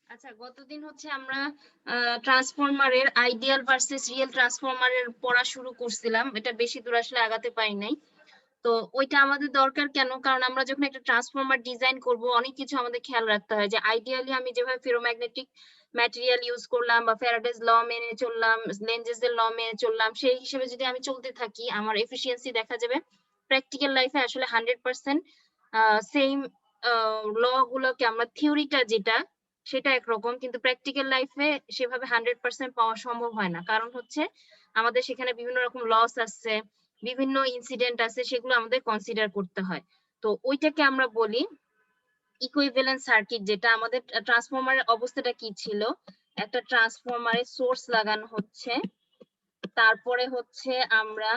আচ্ছা, গতদিন হচ্ছে আমরা ট্রান্সফরমারের আইডিয়াল ভার্সেস রিয়েল ট্রান্সফরমারের পড়া শুরু করছিলাম। এটা বেশি দূর আসলে আগাতে পারি নাই। তো ওইটা আমাদের দরকার কেন? কারণ আমরা যখন একটা ট্রান্সফরমার ডিজাইন করব অনেক কিছু আমাদের খেয়াল রাখতে হয় যে আইডিয়ালি আমি যেভাবে ফেরোম্যাগনেটিক ম্যাটেরিয়াল ইউজ করলাম বা ফ্যারাডেজ ল মেনে চললাম, লেঞ্জেস এর ল মেনে চললাম, সেই হিসেবে যদি আমি চলতে থাকি আমার এফিসিয়েন্সি দেখা যাবে প্র্যাকটিক্যাল লাইফে আসলে 100% সেম ল গুলোকে আমরা থিওরিটা যেটা সেটা একরকম, কিন্তু প্র্যাকটিক্যাল লাইফে সেভাবে 100% পাওয়া সম্ভব হয় না। কারণ হচ্ছে আমাদের সেখানে বিভিন্ন রকম লস আছে, বিভিন্ন ইনসিডেন্ট আছে, সেগুলো আমাদের কনসিডার করতে হয়। তো ওইটাকে আমরা বলি ইকুইভ্যালেন্ট সার্কিট। যেটা আমাদের ট্রান্সফরমারের অবস্থাটা কি ছিল, একটা ট্রান্সফরমারে সোর্স লাগানো হচ্ছে, তারপরে হচ্ছে আমরা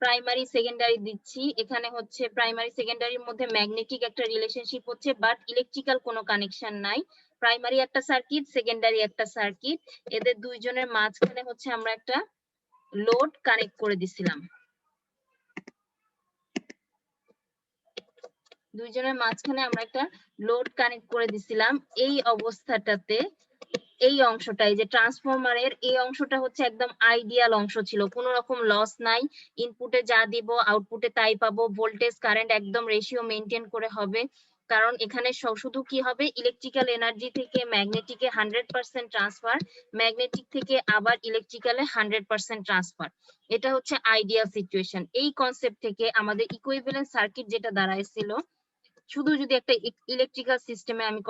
প্রাইমারি সেকেন্ডারি দিচ্ছি। এখানে হচ্ছে প্রাইমারি সেকেন্ডারির মধ্যে ম্যাগনেটিক একটা রিলেশনশিপ হচ্ছে, বাট ইলেকট্রিক্যাল কোনো কানেকশন নাই। প্রাইমারি একটা সার্কিট, সেকেন্ডারি একটা সার্কিট, এদের দুইজনের মাঝখানে হচ্ছে আমরা একটা লোড কানেক্ট করে দিছিলাম। দুইজনের মাঝখানে আমরা একটা লোড কানেক্ট করে দিছিলাম। এই অবস্থাটাতে এই অংশটাই যে ট্রান্সফরমারের এই অংশটা হচ্ছে একদম আইডিয়াল অংশ ছিল, কোনো রকম লস নাই। ইনপুটে যা দিব আউটপুটে তাই পাবো। ভোল্টেজ কারেন্ট একদম রেশিও মেনটেন করে হবে, কারণ এখানে শুধু কি হবে, ইলেকট্রিক্যাল এনার্জি থেকে ম্যাগনেটিকে 100% ট্রান্সফার, ম্যাগনেটিক থেকে আবার ইলেকট্রিক্যালে 100% ট্রান্সফার। এটা হচ্ছে আইডিয়াল সিচুয়েশন। এই কনসেপ্ট থেকে আমাদের ইকুইভ্যালেন্ট সার্কিট যেটা দাঁড়াইছিল, শুধু যদি একটা ইলেকট্রিক্যাল সিস্টেমে আমি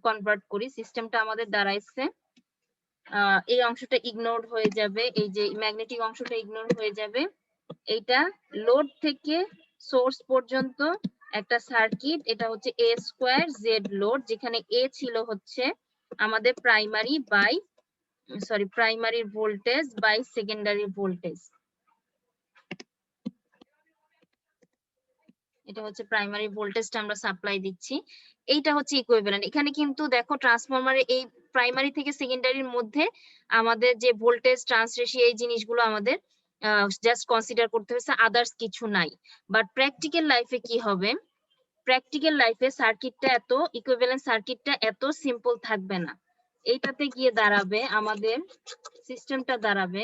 কনভার্ট করি, সিস্টেমটা আমাদের দাঁড়াইছে এই অংশটা ইগনোর হয়ে যাবে, এই যে ম্যাগনেটিক অংশটা ইগনোর হয়ে যাবে। এইটা লোড থেকে সোর্স পর্যন্ত একটা সার্কিট, এটা হচ্ছে এ স্কোয়ার জেড লোড, যেখানে এ ছিল হচ্ছে আমাদের primary voltage by secondary voltage. এটা হচ্ছে প্রাইমারি ভোল্টেজটা আমরা সাপ্লাই দিচ্ছি, এইটা হচ্ছে ইকুইভ্যালেন্ট। এখানে কিন্তু দেখো ট্রান্সফরমারের এই প্রাইমারি থেকে সেকেন্ডারির মধ্যে আমাদের যে ভোল্টেজ ট্রান্স রেশিও এই জিনিসগুলো আমাদের জাস্ট কনসিডার করতে হচ্ছে, আদার্স কিছু নাই। বাট প্র্যাকটিক্যাল লাইফে কি হবে, প্র্যাকটিক্যাল লাইফে সার্কিটটা এত ইকুইভ্যালেন্ট সার্কিটটা এত সিম্পল থাকবে না। এইটাতে গিয়ে দাঁড়াবে আমাদের সিস্টেমটা দাঁড়াবে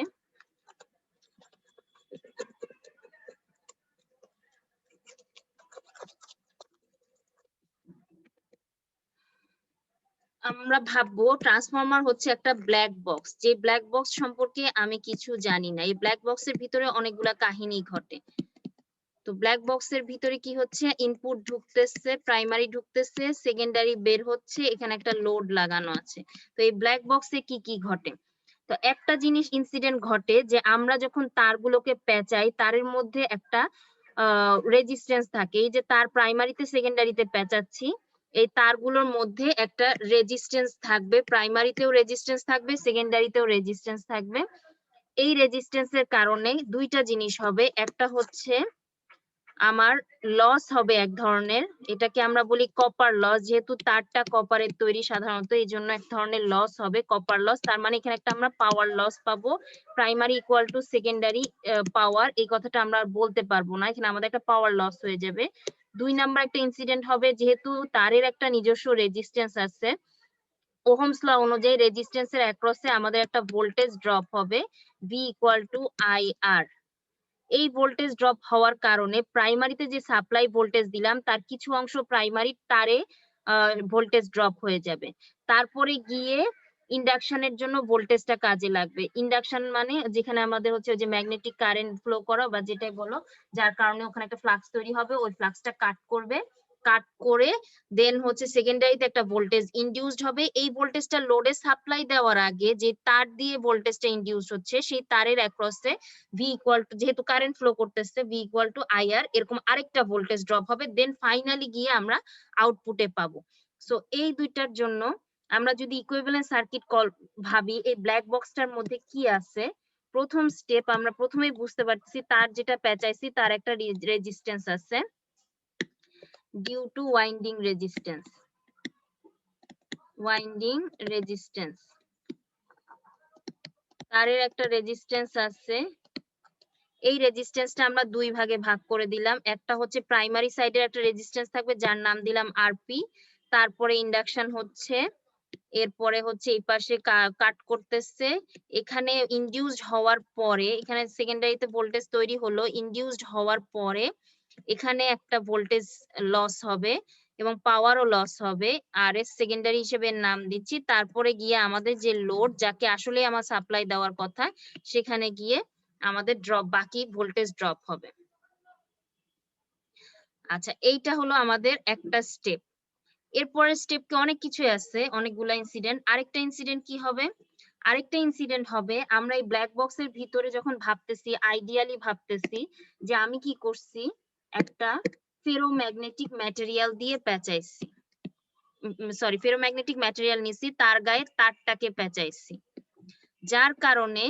আমরা ভাববো ট্রান্সফরমার হচ্ছে একটা ব্ল্যাক বক্স, যে ব্ল্যাক বক্স সম্পর্কে আমি কিছু জানি না। এই ব্ল্যাক বক্সের ভিতরে অনেকগুলা কাহিনী ঘটে। তো ব্ল্যাক বক্সের ভিতরে কি হচ্ছে, ইনপুট ঢুকতেছে, প্রাইমারি ঢুকতেছে, সেকেন্ডারি বের হচ্ছে, এখানে একটা লোড লাগানো আছে। তো এই ব্ল্যাক বক্সে কি কি ঘটে, তো একটা জিনিস ইনসিডেন্ট ঘটে যে আমরা যখন তারগুলোকে পেঁচাই তারের মধ্যে একটা রেজিস্ট্যান্স থাকে। এই যে তার প্রাইমারিতে সেকেন্ডারিতে পেঁচাচ্ছি, এই তারগুলোর মধ্যে একটা রেজিস্ট্যান্স থাকবে, প্রাইমারিতেও রেজিস্ট্যান্স থাকবে, সেকেন্ডারিতেও রেজিস্ট্যান্স থাকবে। এই রেজিস্ট্যান্সের কারণে দুইটা জিনিস হবে, একটা হচ্ছে আমার লস হবে এক ধরনের, এটাকে আমরা বলি কপার লস, যেহেতু তারটা কপারের তৈরি সাধারণত, এই জন্য এক ধরনের লস হবে কপার লস। তার মানে এখানে একটা আমরা পাওয়ার লস পাবো, প্রাইমারি ইকুয়াল টু সেকেন্ডারি পাওয়ার, এই কথাটা আমরা আর বলতে পারবো না, এখানে আমাদের একটা পাওয়ার লস হয়ে যাবে। দুই নাম্বার একটা ইনসিডেন্ট হবে, যেহেতু তারের একটা নিজস্ব রেজিস্ট্যান্স আছে, ওহমস ল অনুযায়ী রেজিস্ট্যান্সের অ্যাক্রসে আমাদের একটা ভোল্টেজ ড্রপ হবে, ভি ইকুয়াল টু আই আর। এই ভোল্টেজ ড্রপ হওয়ার কারণে প্রাইমারিতে যে সাপ্লাই ভোল্টেজ দিলাম তার কিছু অংশ প্রাইমারি তারে ভোল্টেজ ড্রপ হয়ে যাবে। তারপরে গিয়ে ইন্ডাকশনের জন্য ভোল্টেজটা কাজে লাগবে। ইন্ডাকশন মানে যেখানে আমাদের হচ্ছে যে ম্যাগনেটিক কারেন্ট ফ্লো করা বা যেটাই বলো, যার কারণে ওখানে একটা ফ্লাক্স তৈরি হবে, ওই ফ্লাক্সটা কাট করবে, কাট করে দেন হচ্ছে সেকেন্ডারিতে একটা ভোল্টেজ ইনডিউসড হবে। এই ভোল্টেজটা লোডে সাপ্লাই দেওয়ার আগে যে তার দিয়ে ভোল্টেজটা ইনডিউস হচ্ছে, সেই তারের অ্যাক্রসে ভি ইকুয়াল টু, যেহেতু কারেন্ট ফ্লো করতেছে, ভি ইকুয়াল টু আইআর, এরকম আরেকটা ভোল্টেজ ড্রপ হবে, দেন ফাইনালি গিয়ে আমরা আউটপুটে পাবো। সো এই দুইটার জন্য আমরা যদি ইকুইভ্যালেন্ট সার্কিট ভাবি, এই ব্ল্যাক বক্সটার মধ্যে কি আছে, প্রথম স্টেপ আমরা প্রথমেই বুঝতে পারছি তার যেটা পেঁচাইছি তার একটা রেজিস্ট্যান্স আছে, ডিউ টু ওয়াইন্ডিং রেজিস্ট্যান্স, তারের একটা রেজিস্ট্যান্স আছে। এই রেজিস্ট্যান্সটা আমরা দুই ভাগে ভাগ করে দিলাম, একটা হচ্ছে প্রাইমারি সাইডের একটা রেজিস্ট্যান্স থাকবে যার নাম দিলাম আরপি, তারপরে ইন্ডাকশন হচ্ছে, এরপরে হচ্ছে এই পাশে কাট করতেছে, এখানে ইনডিউসড হওয়ার পরে এখানে সেকেন্ডারিতে ভোল্টেজ তৈরি হলো, ইনডিউসড হওয়ার পরে এখানে একটা ভোল্টেজ লস হবে এবং পাওয়ারও লস হবে, আর এস সেকেন্ডারি হিসেবে নাম দিচ্ছি। তারপরে গিয়ে আমাদের যে লোড, যাকে আসলে আমার সাপ্লাই দেওয়ার কথা, সেখানে গিয়ে আমাদের বাকি ভোল্টেজ ড্রপ হবে। আচ্ছা, এইটা হলো আমাদের একটা স্টেপ। এরপরের স্টেপকে অনেক কিছু আছে, অনেকগুলা ইনসিডেন্ট। আরেকটা ইনসিডেন্ট কি হবে? আরেকটা ইনসিডেন্ট হবে, আমরা এই ব্ল্যাক বক্সের ভিতরে যখন ভাবতেছি, আইডিয়ালি ভাবতেছি যে আমি কি করছি, একটা ফেরোম্যাগনেটিক ম্যাটেরিয়াল দিয়ে পেঁচাইছি, সরি ফেরোম্যাগনেটিক ম্যাটেরিয়াল নিছি, তার গায়ে তারটাকে পেঁচাইছি, যার কারণে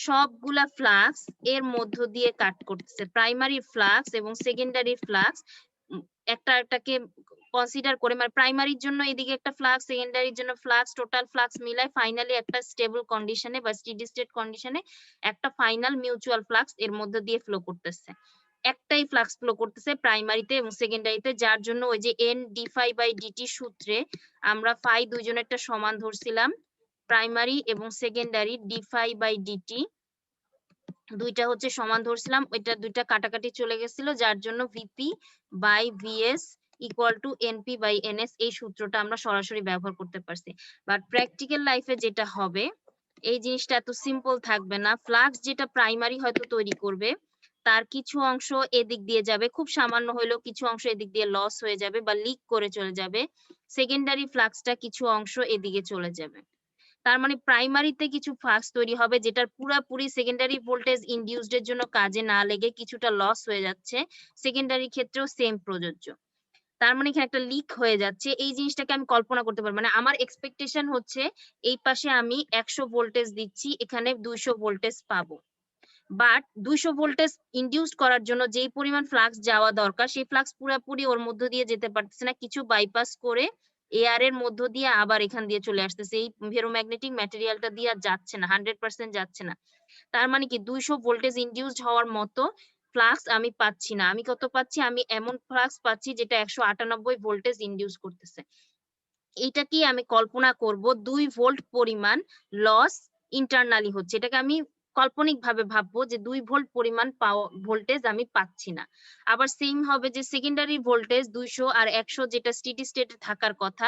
সবগুলা ফ্লাক্স এর মধ্য দিয়ে কাট করতেছে। প্রাইমারি ফ্লাক্স এবং সেকেন্ডারি ফ্লাক্স একটাকে কনসিডার করে, মানে প্রাইমারির জন্য এদিকে একটা ফ্লাক্স, সেকেন্ডারির জন্য ফ্লাক্স, টোটাল ফ্লাক্স মিলাই ফাইনালি একটা স্টেবল কন্ডিশনে বা স্টেডি স্টেট কন্ডিশনে একটা ফাইনাল মিউচুয়াল ফ্লাক্স এর মধ্যে দিয়ে ফ্লো করতেছে। একটাই ফ্লাক্স ফ্লো করতেছে প্রাইমারিতে এবং সেকেন্ডারিতে, যার জন্য ওই যে N D phi by dt সূত্রে আমরা ফাই দুইজনেরটা সমান ধরছিলাম, প্রাইমারি এবং secondary D phi by dt দুইটা হচ্ছে সমান ধরছিলাম, ওইটা দুইটা কাটাকাটি চলে গেছিল, যার জন্য VP by VS equal to NP by NS, এই সূত্রটা আমরা সরাসরি ব্যবহার করতে পারছি। বাট প্র্যাকটিক্যাল লাইফে যেটা হবে, এই জিনিসটা এত সিম্পল থাকবে না। ফ্লাক্স যেটা প্রাইমারি হয়তো তৈরি করবে, তার কিছু অংশ এদিক দিয়ে যাবে, খুব সামান্য হলেও কিছু অংশ এদিক দিয়ে লস হয়ে যাবে বা লিক করে চলে যাবে। সেকেন্ডারি ফ্লাক্সটা কিছু অংশ এদিকে চলে যাবে। তার মানে প্রাইমারিতে কিছু ফ্লাক্স তৈরি হবে যেটার পুরাপুরি সেকেন্ডারি ভোল্টেজ ইনডিউসড এর জন্য কাজে না লেগে কিছুটা লস হয়ে যাচ্ছে, সেকেন্ডারি ক্ষেত্রেও সেম প্রযোজ্য। তার মানে এখানে একটা লিক হয়ে যাচ্ছে, এই জিনিসটাকে আমি কল্পনা করতে পারি, মানে আমার এক্সপেকটেশন হচ্ছে এই পাশে আমি 100 ভোল্টেজ দিচ্ছি, এখানে 200 ভোল্টেজ পাবো, বাট 200 ভোল্টেজ ইনডিউস করার জন্য যেই পরিমাণ ফ্লাক্স যাওয়া দরকার, সেই ফ্লাক্স পুরোপুরি ওর মধ্য দিয়ে যেতে পারতেছে না, কিছু বাইপাস করে এয়ার এর মধ্য দিয়ে আবার এখান দিয়ে চলে আসতেছে, এই ফেরোম্যাগনেটিক ম্যাটেরিয়ালটা দিয়ে যাচ্ছে না, 100% যাচ্ছে না। তার মানে কি 200 ভোল্টেজ ইনডিউসড হওয়ার মতো ফ্লাক্স আমি পাচ্ছি না। আমি কত পাচ্ছি? আমি এমন ফ্লাক্স পাচ্ছি যেটা 198 ভোল্টেজ ইনডিউস করতেছে। এইটা কি আমি কল্পনা করব 2 ভোল্ট পরিমাণ লস ইন্টারনালি হচ্ছে, এটাকে আমি কাল্পনিক ভাবে ভাববো যে 2 ভোল্ট পরিমাণ ভোল্টেজ আমি পাচ্ছি না। আবার সেম হবে যে সেকেন্ডারি ভোল্টেজ 200 আর 100 যেটা স্টেডি স্টেটে থাকার কথা,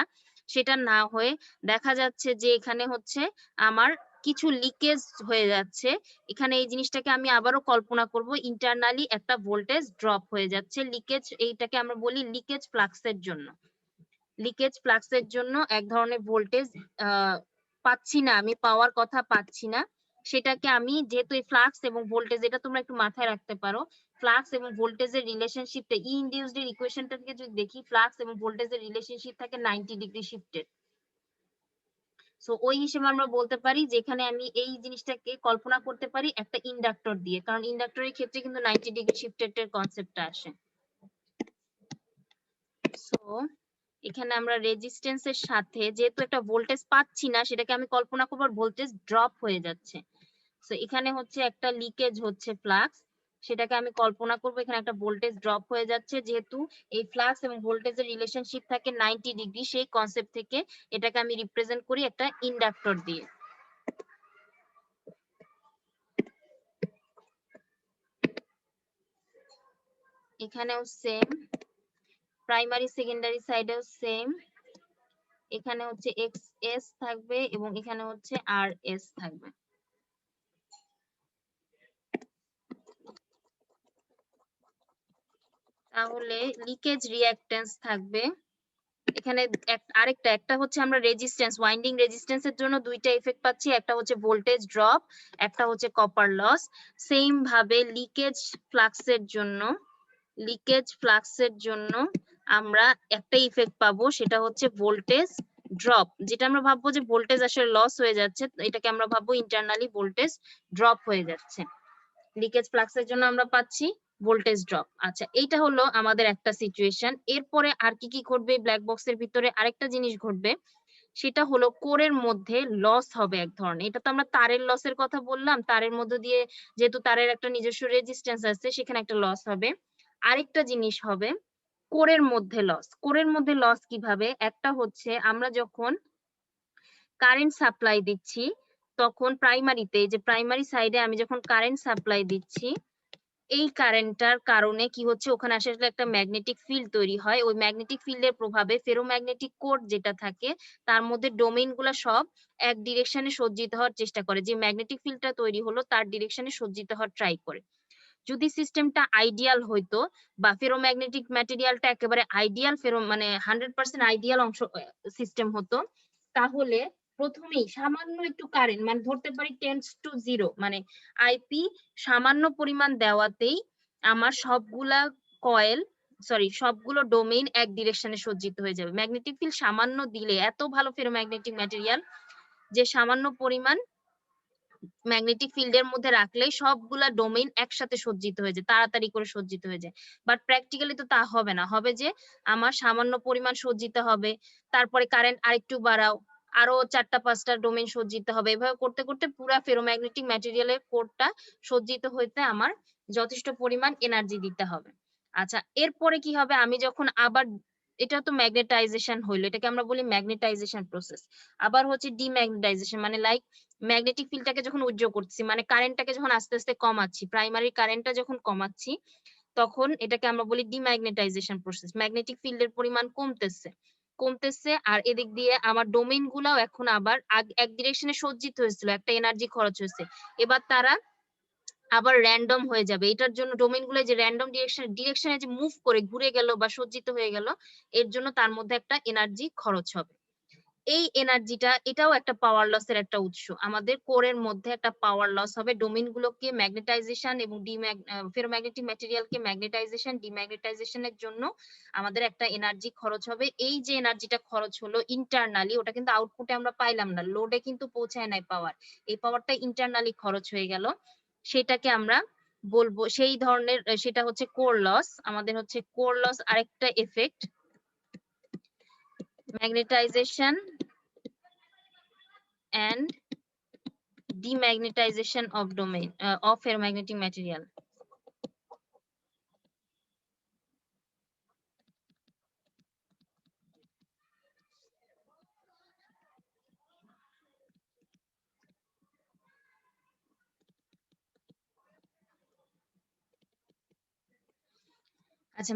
সেটা না হয়ে দেখা যাচ্ছে যে এখানে হচ্ছে আমার কিছু লিকেজ হয়ে যাচ্ছে। এখানে এই জিনিসটাকে আমি আবারও কল্পনা করব, ইন্টারনালি একটা ভোল্টেজ ড্রপ হয়ে যাচ্ছে, লিকেজ, এইটাকে আমরা বলি লিকেজ ফ্লাক্সের জন্য। লিকেজ ফ্লাক্সের জন্য এক ধরনের ভোল্টেজ পাচ্ছি না, আমি পাওয়ার কথা পাচ্ছি না, সেটাকে আমি যেহেতু এই ফ্লাক্স এবং ভোল্টেজ, এটা তোমরা একটু মাথায় রাখতে পারো, ফ্লাক্স এবং ভোল্টেজের রিলেশনশিপটা ই ইনডিউসড এর ইকুয়েশনটা থেকে যদি দেখি, ফ্লাক্স এবং ভোল্টেজের রিলেশনশিপ থাকে 90 ডিগ্রি শিফটেড। সো ওই হিসেবে আমরা বলতে পারি যেখানে আমি এই জিনিসটাকে কল্পনা করতে পারি একটা ইন্ডাক্টর দিয়ে, কারণ ইন্ডাক্টরের ক্ষেত্রে কিন্তু 90 ডিগ্রি শিফটেড এর কনসেপ্টটা আসে। সো এখানে আমরা রেজিস্ট্যান্সের সাথে যেহেতু একটা ভোল্টেজ পাচ্ছি না, সেটাকে আমি কল্পনা করব ভোল্টেজ ড্রপ হয়ে যাচ্ছে। সো এখানে হচ্ছে একটা লিকেজ হচ্ছে ফ্লাক্স, সেটাকে আমি কল্পনা করব এখানে একটা ভোল্টেজ ড্রপ হয়ে যাচ্ছে, যেহেতু এই ফ্লাক্স এবং ভোল্টেজের রিলেশনশিপ থাকে 90 ডিগ্রি, সেই কনসেপ্ট থেকে এটাকে আমি রিপ্রেজেন্ট করি একটা ইন্ডাক্টর দিয়ে। এখানেও সেম, প্রাইমারি সেকেন্ডারি সাইডেও সেম, এখানে হচ্ছে এক্স এস থাকবে এবং এখানে হচ্ছে আর এস থাকবে। তাহলে লিকেজ রিঅ্যাকট্যান্স থাকবে এখানে আরেকটা, একটা হচ্ছে আমরা রেজিস্ট্যান্স, ওয়াইন্ডিং রেজিস্ট্যান্সের জন্য দুইটা ইফেক্ট পাচ্ছি, একটা হচ্ছে ভোল্টেজ ড্রপ, একটা হচ্ছে কপার লস। সেম ভাবে লিকেজ ফ্লাক্সের জন্য আমরা একটা ইফেক্ট পাবো, সেটা হচ্ছে ভোল্টেজ ড্রপ, যেটা আমরা ভাববো যে ভোল্টেজ আসলে লস হয়ে যাচ্ছে, এটাকে আমরা ভাববো ইন্টারনালি ভোল্টেজ ড্রপ হয়ে যাচ্ছে। লিকেজ ফ্লাক্সের জন্য আমরা পাচ্ছি ভোল্টেজ ড্রপ। আচ্ছা, এইটা হলো আমাদের একটা সিচুয়েশন। এরপরে আর কি কি ঘটবে ব্ল্যাক বক্সের ভিতরে? আরেকটা জিনিস ঘটবে, সেটা হলো কোরের মধ্যে লস হবে এক ধরনের। এটা তো আমরা তারের লসের কথা বললাম, তারের মধ্যে দিয়ে যেহেতু তারের একটা নিজস্ব রেজিস্ট্যান্স আছে, সেখানে একটা লস হবে। আরেকটা জিনিস হবে, কোরের মধ্যে লস কিভাবে? একটা হচ্ছে আমরা যখন কারেন্ট সাপ্লাই দিচ্ছি তখন প্রাইমারিতে, যে প্রাইমারি সাইডে আমি যখন কারেন্ট সাপ্লাই দিচ্ছি, এই কারেন্টটার কারণে কি হচ্ছে, ওখানে আসলে একটা ম্যাগনেটিক ফিল্ড তৈরি হয়। ওই ম্যাগনেটিক ফিল্ডের প্রভাবে ফেরোম্যাগনেটিক কোর যেটা থাকে তার মধ্যে ডোমেইন গুলা সব এক ডিরেকশনে সজ্জিত হওয়ার চেষ্টা করে। যে ম্যাগনেটিক ফিল্ডটা তৈরি হলো তার ডিরেকশনে সজ্জিত হওয়ার ট্রাই করে। যদি সিস্টেমটা আইডিয়াল হইতো বা ফেরোম্যাগনেটিক ম্যাটেরিয়ালটা একেবারে আইডিয়াল মানে 100% আইডিয়াল অংশ সিস্টেম হতো, তাহলে প্রথমেই সামান্য একটু কারেন্ট মানে ধরতে পারি 10 to 0 মানে আইপি সামান্য পরিমাণ দেওয়াতেই আমার সবগুলো ডোমেইন এক ডিরেকশনে সজ্জিত হয়ে যাবে। ম্যাগনেটিক ফিল্ড সামান্য দিলে, এত ভালো ফেরোম্যাগনেটিক ম্যাটেরিয়াল যে সামান্য পরিমাণ ম্যাগনেটিক ফিল্ডের মধ্যে রাখলেই সবগুলা ডোমেইন একসাথে সজ্জিত হয়ে যায়, তাড়াতাড়ি করে সজ্জিত হয়ে যায়। বাট প্র্যাকটিক্যালি তো তা হবে না, হবে যে আমার সামান্য পরিমাণ সজ্জিত হবে, তারপরে কারেন্ট আরেকটু বাড়াও, আরো 4টা 5টা ডোমেইন সজ্জিত হবে। এভাবে করতে করতে পুরা ফেরোম্যাগনেটিক ম্যাটেরিয়ালের কোরটা সজ্জিত হইতে আমার যথেষ্ট পরিমাণ এনার্জি দিতে হবে। আচ্ছা, এরপরে কি হবে, আমি যখন আবার, এটা তো ম্যাগনেটাইজেশন হইলো, এটাকে আমরা বলি ম্যাগনেটাইজেশন প্রসেস। আবার হচ্ছে ডিম্যাগনেটাইজেশন, মানে লাইক ম্যাগনেটিক ফিল্ডটাকে যখন উজ্জ্বল করছি, মানে কারেন্টটাকে যখন আস্তে আস্তে কমাচ্ছি, প্রাইমারি কারেন্টটা যখন কমাচ্ছি, তখন এটাকে আমরা বলি ডিম্যাগনেটাইজেশন প্রসেস। ম্যাগনেটিক ফিল্ডের পরিমাণ কমতেছে আর এদিক দিয়ে আমার ডোমেইন গুলাও এখন আবার এক ডিরেকশনে সজ্জিত হয়েছিল, একটা এনার্জি খরচ হয়েছে, এবার তারা আবার র্যান্ডম হয়ে যাবে। এটার জন্য ডোমেইন গুলো যে র্যান্ডম ডিরেকশনে যে মুভ করে ঘুরে গেল বা সজ্জিত হয়ে গেল, এর জন্য তার মধ্যে একটা এনার্জি খরচ হবে। এই এনার্জিটা, এটাও একটা পাওয়ার লসের একটা উৎস। আমাদের কোরের মধ্যে একটা পাওয়ার লস হবে, ডোমেইন গুলোকে ম্যাগনেটাইজেশন এবং ফেরোম্যাগনেটিক ম্যাটেরিয়ালকে ম্যাগনেটাইজেশন ডিম্যাগনেটাইজেশনের জন্য আমাদের একটা এনার্জি খরচ হবে। এই যে এনার্জিটা খরচ হলো ইন্টারনালি, ওটা কিন্তু আউটপুটে আমরা পাইলাম না, লোডে কিন্তু পৌঁছায় নাই পাওয়ার, এই পাওয়ারটা ইন্টারনালি খরচ হয়ে গেল, সেটাকে আমরা বলবো সেই ধরনের, সেটা হচ্ছে কোর লস। আমাদের হচ্ছে কোর লস আরেকটা effect, magnetization and demagnetization of domain of ferromagnetic material. আচ্ছা,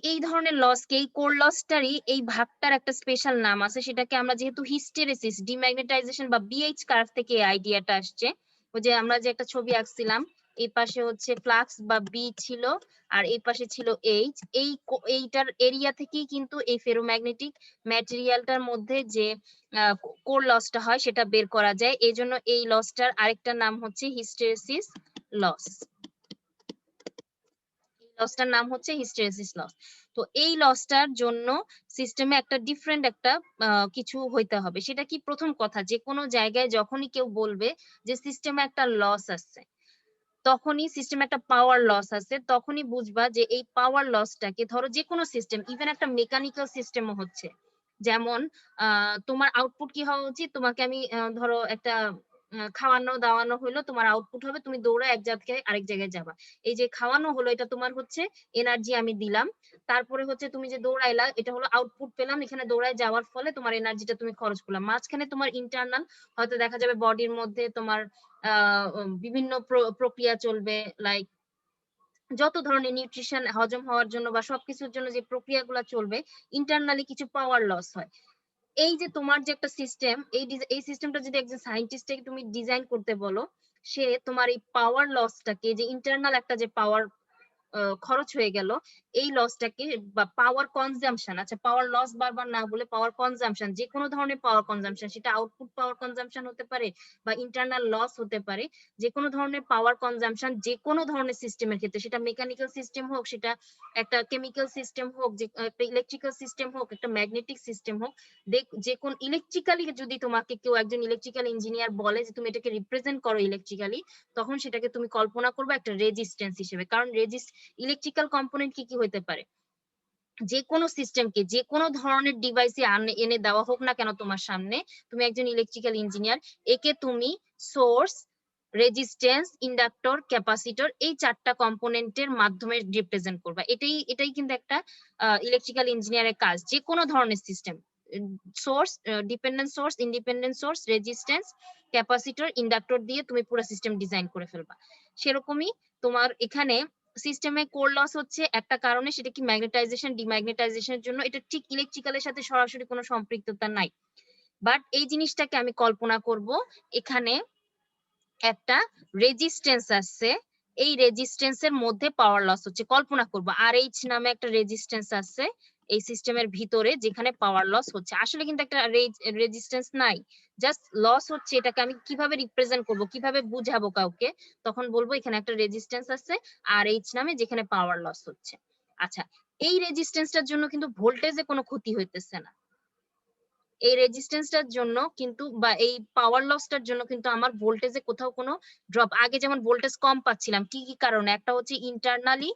এই ধরনের লসকে, এই কোর লসটারই এই ভাগটার একটা স্পেশাল নাম আছে, সেটাকে আমরা যেহেতু হিস্টেরেসিস ডিম্যাগনেটাইজেশন বা বিএইচ কার্ভ থেকে এই আইডিয়াটা আসছে। ওই যে আমরা যে একটা ছবি আঁকছিলাম, এই পাশে হচ্ছে ফ্লাক্স বা বি ছিল আর এই পাশে ছিল এইচ, এইটার এরিয়া থেকেই কিন্তু এই ফেরোম্যাগনেটিক ম্যাটেরিয়ালটার মধ্যে যে কোর লসটা হয় সেটা বের করা যায়। এই জন্য এই লসটার আরেকটা নাম হচ্ছে হিস্টেরেসিস লস। লসটার নাম হচ্ছে হিস্টেরেসিস লস। তো এই লসটার জন্য সিস্টেমে একটা ডিফারেন্ট একটা কিছু হইতে হবে। সেটা কি? প্রথম কথা, যে কোনো জায়গায় যখনই কেউ বলবে যে সিস্টেমে একটা লস আছে, তখনই সিস্টেমে একটা পাওয়ার লস আছে, তখনই বুঝবা যে এই পাওয়ার লসটাকে, ধরো যে কোনো সিস্টেম, ইভেন একটা মেকানিক্যাল সিস্টেমও হচ্ছে, যেমন তোমার আউটপুট কি হওয়া উচিত, তোমাকে আমি ধরো একটা খাওয়ানো দাওয়ানো হলো, তোমার আউটপুট হবে তুমি দৌড়ে এক জায়গা থেকে আরেক জায়গায় যাবা। এই যে খাওয়ানো হলো, এটা তোমার হচ্ছে এনার্জি আমি দিলাম, তারপরে হচ্ছে তুমি যে দৌড়াইলা, এটা হলো আউটপুট পেলাম, এখানে দৌড়ায় যাওয়ার ফলে তোমার এনার্জিটা তুমি খরচ করলাম। মাঝখানে তোমার ইন্টারনাল হয়তো দেখা যাবে বডির মধ্যে তোমার বিভিন্ন প্রক্রিয়া চলবে, লাইক যত ধরনের নিউট্রিশন হজম হওয়ার জন্য বা সবকিছুর জন্য যে প্রক্রিয়াগুলো চলবে, ইন্টারনালি কিছু পাওয়ার লস হয়। এই যে তোমার যে একটা সিস্টেম, এই সিস্টেমটা যদি একজন সায়েন্টিস্টকে তুমি ডিজাইন করতে বলো, সে তোমার এই পাওয়ার লসটাকে, যে ইন্টারনাল একটা যে পাওয়ার খরচ হয়ে গেল, এই লসটাকে বা পাওয়ার কনজাম্পশন, আচ্ছা পাওয়ার লস বারবার না বলে পাওয়ার কনজাম্পশন, যে কোনো ধরনের পাওয়ার কনজাম্পশন, সেটা আউটপুট পাওয়ার কনজাম্পশন হতে পারে বা ইন্টারনাল লস হতে পারে, যে কোনো ধরনের পাওয়ার কনজাম্পশন যে কোনো ধরনের সিস্টেমের ক্ষেত্রে, সেটা মেকানিক্যাল সিস্টেম হোক, সেটা একটা কেমিক্যাল সিস্টেম হোক, যে একটা ইলেকট্রিক্যাল সিস্টেম হোক, একটা ম্যাগনেটিক সিস্টেম হোক, যে কোন ইলেকট্রিক্যালি যদি তোমাকে কেউ একজন ইলেকট্রিক্যাল ইঞ্জিনিয়ার বলে যে তুমি এটাকে রিপ্রেজেন্ট করো ইলেকট্রিক্যালি, তখন সেটাকে তুমি কল্পনা করবে একটা রেজিস্ট্যান্স হিসেবে। কারণ ইলেকট্রিক্যাল কম্পোনেন্ট কি কি হতে পারে, যে কোনো সিস্টেমকে যে কোনো ধরনের ডিভাইসে এনে দেওয়া হোক না কেন তোমার সামনে, তুমি একজন ইলেকট্রিক্যাল ইঞ্জিনিয়ার, একে তুমি সোর্স, রেজিস্ট্যান্স, ইন্ডাক্টর, ক্যাপাসিটর, এই 4টা কম্পোনেন্টের মাধ্যমে রিপ্রেজেন্ট করবা। এটাই কিন্তু একটা ইলেকট্রিক্যাল ইঞ্জিনিয়ারের কাজ। যে কোনো ধরনের system, source, dependent source, independent source, resistance, capacitor, inductor দিয়ে তুমি পুরো সিস্টেম ডিজাইন করে ফেলবা। সেরকমই তোমার এখানে সিস্টেমে কোর লস হচ্ছে একটা কারণে, সেটা কি ম্যাগনেটাইজেশন ডিম্যাগনেটাইজেশনের জন্য। এটা ঠিক ইলেকট্রিক্যালের সাথে সরাসরি কোনো সম্পৃক্ততা নাই, বাট এই জিনিসটাকে আমি কল্পনা করব এখানে একটা রেজিস্ট্যান্স আছে, এই রেজিস্ট্যান্সের মধ্যে পাওয়ার লস হচ্ছে, কল্পনা করব আর এইচ নামে একটা রেজিস্ট্যান্স আছে এই সিস্টেমের ভিতরে যেখানে পাওয়ার লস হচ্ছে। আসলে কিন্তু একটা রেজিস্ট্যান্স নাই, জাস্ট লস হচ্ছে। এটাকে আমি কিভাবে রিপ্রেজেন্ট করব, কিভাবে বুঝাবো কাউকে, তখন বলবো এখানে একটা রেজিস্ট্যান্স আছে আর এইচ নামে, যেখানে পাওয়ার লস হচ্ছে। আচ্ছা, এই রেজিস্ট্যান্সটার জন্য কিন্তু ভোল্টেজে কোনো ক্ষতি হইতেছে না, এই রেজিস্ট্যান্সটার জন্য কিন্তু বা এই পাওয়ার লসটার জন্য কিন্তু আমার ভোল্টেজে কোথাও কোনো ড্রপ, আগে যেমন ভোল্টেজ কম পাচ্ছিলাম কি কি কারণে, একটা হচ্ছে ইন্টারনালি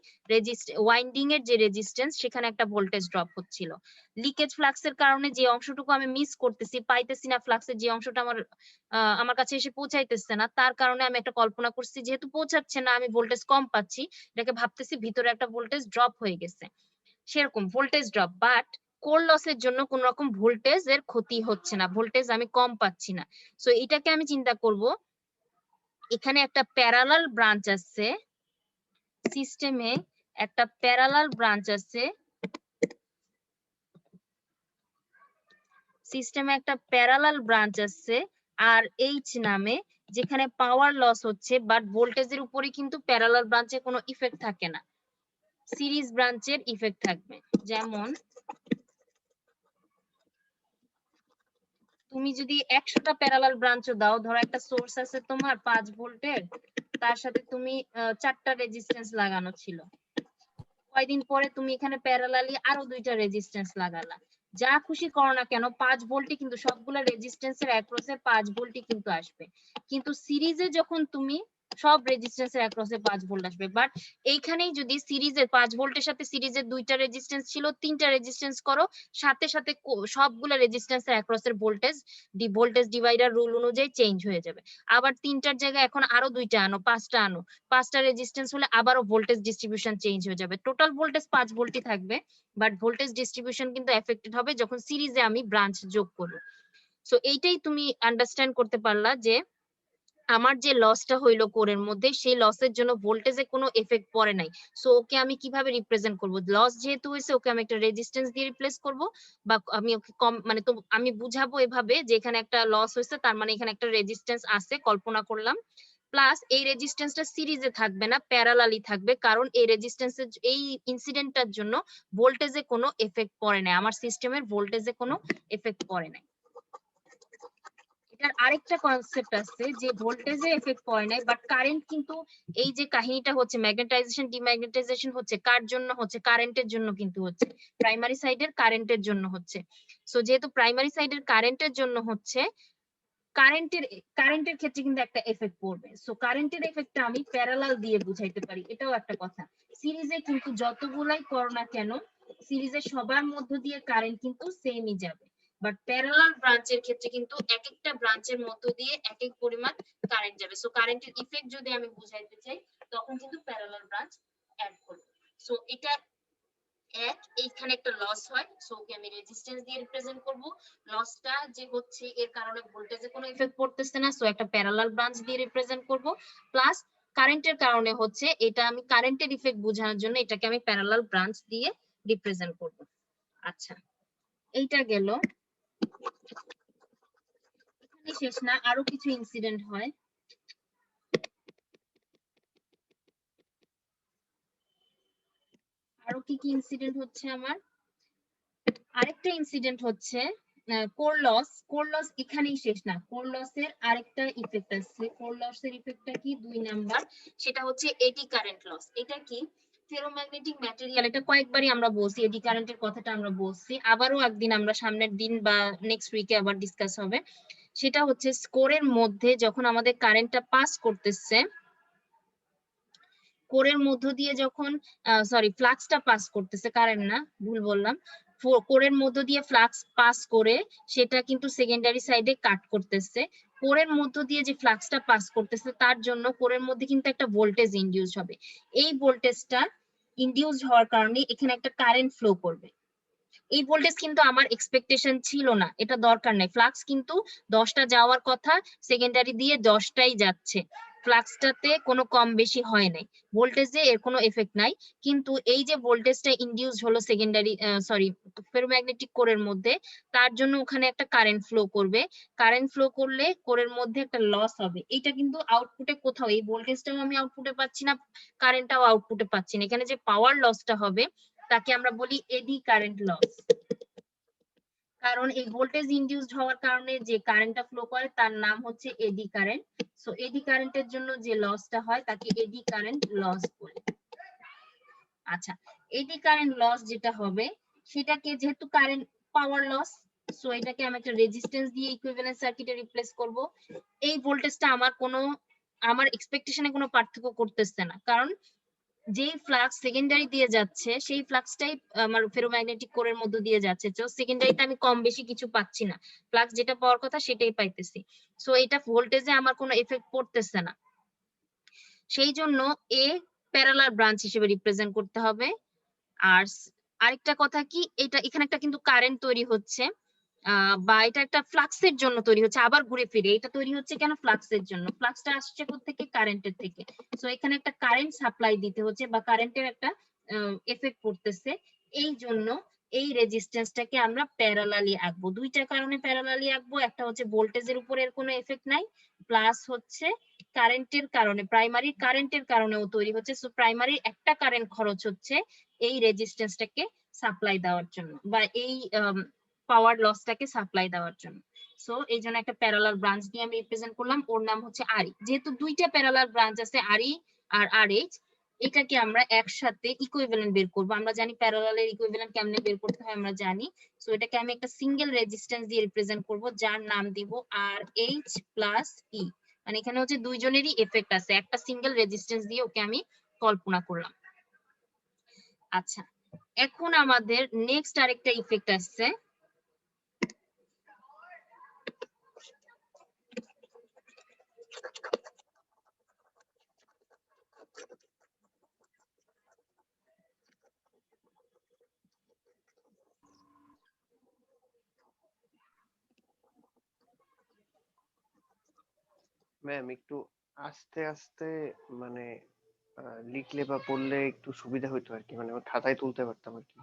ওয়াইন্ডিং এর যে রেজিস্ট্যান্স সেখানে একটা ভোল্টেজ ড্রপ হচ্ছিল, লিকেজ ফ্লাক্সের কারণে যে অংশটুকু আমি মিস করতেছি, পাইতেছি না, ফ্লাক্সের যে অংশটা আমার কাছে এসে পৌঁছাইতেছে না, তার কারণে আমি একটা কল্পনা করছি যেহেতু পৌঁছাচ্ছে না, আমি ভোল্টেজ কম পাচ্ছি, এটাকে ভাবতেছি ভিতরে একটা ভোল্টেজ ড্রপ হয়ে গেছে, সেরকম ভোল্টেজ ড্রপ। বাট কোর লসের জন্য কোন রকম ভোল্টেজ এর ক্ষতি হচ্ছে না, ভোল্টেজ আমি কম পাচ্ছি না। সো এটাকে আমি চিন্তা করব এখানে একটা প্যারালাল ব্রাঞ্চ আছে সিস্টেমে, একটা প্যারালাল ব্রাঞ্চ আছে সিস্টেমে, একটা প্যারালাল ব্রাঞ্চ আছে আর এইচ নামে, যেখানে পাওয়ার লস হচ্ছে, বাট ভোল্টেজের উপরে কিন্তু প্যারালাল ব্রাঞ্চে কোনো ইফেক্ট থাকে না, সিরিজ ব্রাঞ্চের ইফেক্ট থাকবে। যেমন তুমি যদি 100টা প্যারালাল ব্রাঞ্চও দাও, ধরো একটা সোর্স আছে তোমার 5 ভোল্টের, তার সাথে তুমি 4টা রেজিস্ট্যান্স লাগানো ছিল, কয়দিন পরে তুমি এখানে প্যারালালি আরো 2টা রেজিস্ট্যান্স লাগালা, যা খুশি করো না কেন 5 ভোল্টই কিন্তু সবগুলা রেজিস্ট্যান্সের অ্যাক্রসে 5 ভোল্টই কিন্তু আসবে। কিন্তু সিরিজে যখন তুমি সব রেজিস্ট্যান্সের অ্যাক্রসে 5 ভোল্ট আসবে, বাট এইখানেই যদি সিরিজে 5 ভোল্টের সাথে সিরিজের 2টা রেজিস্ট্যান্স ছিল, 3টা রেজিস্ট্যান্স করো, সাথে সাথে সবগুলা রেজিস্ট্যান্সের অ্যাক্রসের ভোল্টেজ ডিভাইডার রুল অনুযায়ী চেঞ্জ হয়ে যাবে। আবার 3টার জায়গায় এখন আরো 2টা আনো, 5টা আনো, 5টা রেজিস্ট্যান্স হলে আবারও ভোল্টেজ ডিস্ট্রিবিউশন চেঞ্জ হয়ে যাবে। টোটাল ভোল্টেজ 5 ভোল্টই থাকবে, বাট ভোল্টেজ ডিস্ট্রিবিউশন কিন্তু এফেক্টেড হবে যখন সিরিজে আমি ব্রাঞ্চ যোগ করব। সো এইটাই তুমি আন্ডারস্ট্যান্ড করতে পারলা যে আমার যে লসটা হইলো কোরের মধ্যে, সেই লসের জন্য ভোল্টেজে কোনো এফেক্ট পড়ে নাই। সো ওকে আমি কিভাবে রিপ্রেজেন্ট করব, লস যেহেতু হয়েছে ওকে আমি একটা রেজিস্ট্যান্স দিয়ে রিপ্লেস করব, বা আমি ওকে কম মানে তো আমি বুঝাবো এভাবে যে এখানে একটা লস হয়েছে, তার মানে এখানে একটা রেজিস্ট্যান্স আছে, কল্পনা করলাম। প্লাস এই রেজিস্ট্যান্সটা সিরিজে থাকবে না, প্যারালালি থাকবে, কারণ এই রেজিস্ট্যান্সের এই ইনসিডেন্টটার জন্য ভোল্টেজে কোনো এফেক্ট পড়ে নাই, আমার সিস্টেমের ভোল্টেজে কোনো এফেক্ট পড়ে নাই। এটার আরেকটা কনসেপ্ট আছে যে ভোল্টেজে এফেক্ট পড়ে নাই, বাট কারেন্ট কিন্তু, এই যে কাহিনীটা হচ্ছে ম্যাগনেটাইজেশন ডিম্যাগনেটাইজেশন হচ্ছে কার জন্য হচ্ছে, কারেন্টের জন্য কিন্তু হচ্ছে, প্রাইমারি সাইডের কারেন্টের জন্য হচ্ছে। সো যেহেতু প্রাইমারি সাইডের কারেন্টের জন্য হচ্ছে, কারেন্টের ক্ষেত্রে কিন্তু একটা এফেক্ট পড়বে। সো কারেন্টের এফেক্টটা আমি প্যারালাল দিয়ে বুঝাইতে পারি, এটাও একটা কথা। সিরিজে কিন্তু যতগুলাই করো না কেন, সিরিজে সবার মধ্য দিয়ে কারেন্ট কিন্তু সেমই যাবে, বাট প্যারালাল ব্রাঞ্চের ক্ষেত্রে কিন্তু এক একটা ব্রাঞ্চের মধ্য দিয়ে এক এক পরিমাণ কারেন্ট যাবে। সো কারেন্টের ইফেক্ট যদি আমি বুঝাইতে চাই, তখন কিন্তু প্যারালাল ব্রাঞ্চ অ্যাড করব। সো এটা এইখানে একটা লস হয়, সো ওকে আমি রেজিস্ট্যান্স দিয়ে রিপ্রেজেন্ট করব, লসটা যে হচ্ছে এর কারণে ভোল্টেজে কোনো এফেক্ট পড়তেছে না, সো একটা প্যারালাল ব্রাঞ্চ দিয়ে রিপ্রেজেন্ট করব। প্লাস কারেন্টের কারণে হচ্ছে, এটা আমি কারেন্টের ইফেক্ট বোঝানোর জন্য এটাকে আমি প্যারালাল ব্রাঞ্চ দিয়ে রিপ্রেজেন্ট করব। আচ্ছা, এইটা গেল। এখানে শেষ না, আরো কিছু ইনসিডেন্ট হয়। আরো কি কি ইনসিডেন্ট হচ্ছে আমার, আরেকটা ইনসিডেন্ট হচ্ছে কোর লস এখানেই শেষ না, কোর লসের আরেকটা ইফেক্ট আছে। কোর লসের ইফেক্টটা কি, 2 নাম্বার, সেটা হচ্ছে এডি কারেন্ট লস। এটা কি, ফেরোম্যাগনেটিক ম্যাটেরিয়াল, এটা কয়েকবারই আমরা বলছি, এডি কারেন্টের কথাটা আমরা বলছি, আবারও একদিন আমরা সামনের দিন বা নেক্সট উইকে আবার ডিসকাস হবে। সেটা হচ্ছে কোরের মধ্যে যখন আমাদের কারেন্টটা পাস করতেছে, কোরের মধ্য দিয়ে যখন ফ্লাক্সটা পাস করতেছে, কারেন্ট না, ভুল বললাম, কোরের মধ্য দিয়ে ফ্লাক্স পাস করে সেটা কিন্তু সেকেন্ডারি সাইডে কাট করতেছে। কোরের মধ্য দিয়ে যে ফ্লাক্সটা পাস করতেছে তার জন্য কোরের মধ্যে কিন্তু একটা ভোল্টেজ ইনডিউস হবে। এই ভোল্টেজটা ইনডিউস হওয়ার কারণে এখানে একটা কারেন্ট ফ্লো করবে। এই ভোল্টেজ কিন্তু আমার এক্সপেকটেশন ছিল না, এটা দরকার নাই। ফ্লাক্স কিন্তু 10টা যাওয়ার কথা, সেকেন্ডারি দিয়ে 10টাই যাচ্ছে, ফ্লাক্সটাতে কোনো কম বেশি হয় নাই, ভোল্টেজে এর কোনো এফেক্ট নাই। কিন্তু এই যে ভোল্টেজটা ইনডিউস হলো সেকেন্ডারি ফেরোম্যাগনেটিক কোরের মধ্যে, তার জন্য ওখানে একটা কারেন্ট ফ্লো করবে। কারেন্ট ফ্লো করলে কোরের মধ্যে একটা লস হবে। এটা কিন্তু আউটপুটে কোথাও, এই ভোল্টেজটাও আমি আউটপুটে পাচ্ছি না, কারেন্টটাও আউটপুটে পাচ্ছি না, এখানে যে পাওয়ার লসটা হবে তাকে আমরা বলি এডি কারেন্ট লস। কারণ এই ভোল্টেজ ইনডিউসড হওয়ার কারণে যে কারেন্টটা ফ্লো করে তার নাম হচ্ছে এডি কারেন্ট। সো এডি কারেন্টের জন্য যে লসটা হয় তাকে এডি কারেন্ট লস বলে। আচ্ছা, এডি কারেন্ট লস যেটা হবে সেটাকে, যেহেতু কারেন্ট পাওয়ার লস, সো এটাকে আমি একটা রেজিস্ট্যান্স দিয়ে ইকুইভ্যালেন্ট সার্কিটে রিপ্লেস করব। এই ভোল্টেজটা আমার এক্সপেকটেশনে কোনো পার্থক্য করতেছে না, কারণ যেই ফ্লাক্স সেকেন্ডারি দিয়ে যাচ্ছে সেই ফ্লাক্সটাই আমার ফেরোম্যাগনেটিক কোরের মধ্যে দিয়ে যাচ্ছে। তো সেকেন্ডারিতে আমি কম বেশি কিছু পাচ্ছি না, ফ্লাক্স যেটা পাওয়ার কথা সেটাই পাইতেছি। সো এটা ভোল্টেজে আমার কোনো এফেক্ট পড়তেছে না, সেই জন্য এ প্যারালাল ব্রাঞ্চ হিসেবে রিপ্রেজেন্ট করতে হবে। আর আরেকটা কথা কি, এটা এখানে একটা কিন্তু কারেন্ট তৈরি হচ্ছে, বা এটা একটা ফ্লাক্সের জন্য তৈরি হচ্ছে, আবার ঘুরে ফিরে এটা তৈরি হচ্ছে কেন, ফ্লাক্সের জন্য। ফ্লাক্সটা আসছে থেকে কারেন্টের থেকে, সো এখানে একটা কারেন্ট সাপ্লাই দিতে হচ্ছে বা কারেন্টের একটা এফেক্ট পড়তেছে। এই জন্য এই রেজিস্ট্যান্সটাকে আমরা প্যারালালি আঁকবো। দুইটা কারণে প্যারালালি আঁকবো, একটা হচ্ছে ভোল্টেজের উপর এর কোনো এফেক্ট নাই, প্লাস হচ্ছে কারেন্টের কারণে, প্রাইমারি কারেন্টের কারণেও তৈরি হচ্ছে। সো প্রাইমারি একটা কারেন্ট খরচ হচ্ছে এই রেজিস্ট্যান্সটাকে সাপ্লাই দেওয়ার জন্য, বা এই পাওয়ার লসটাকে সাপ্লাই দেওয়ার জন্য। সো এই জন্য একটা প্যারালাল ব্রাঞ্চ দিয়ে আমি রিপ্রেজেন্ট করলাম, ওর নাম হচ্ছে আরই। যেহেতু দুইটা প্যারালাল ব্রাঞ্চ আছে, আরই আর আরএইচ, এটাকে আমরা একসাথে ইকুইভ্যালেন্ট বের করব। আমরা জানি প্যারালালের ইকুইভ্যালেন্ট কেমনে বের করতে হয় আমরা জানি। সো এটাকে আমি একটা সিঙ্গেল রেজিস্ট্যান্স দিয়ে রিপ্রেজেন্ট করব, যার নাম দিব আরএইচ প্লাস ই। মানে এখানে হচ্ছে দুইজনেরই এফেক্ট আছে, একটা সিঙ্গেল রেজিস্ট্যান্স দিয়ে ওকে আমি কল্পনা করলাম। আচ্ছা, এখন আমাদের নেক্সট আরেকটা ইফেক্ট আসছে, ম্যাম একটু আস্তে আস্তে মানে লিখলে বা পড়লে একটু সুবিধা হইতো আর কি, মানে আমার খাতায় তুলতে পারতাম আর কি।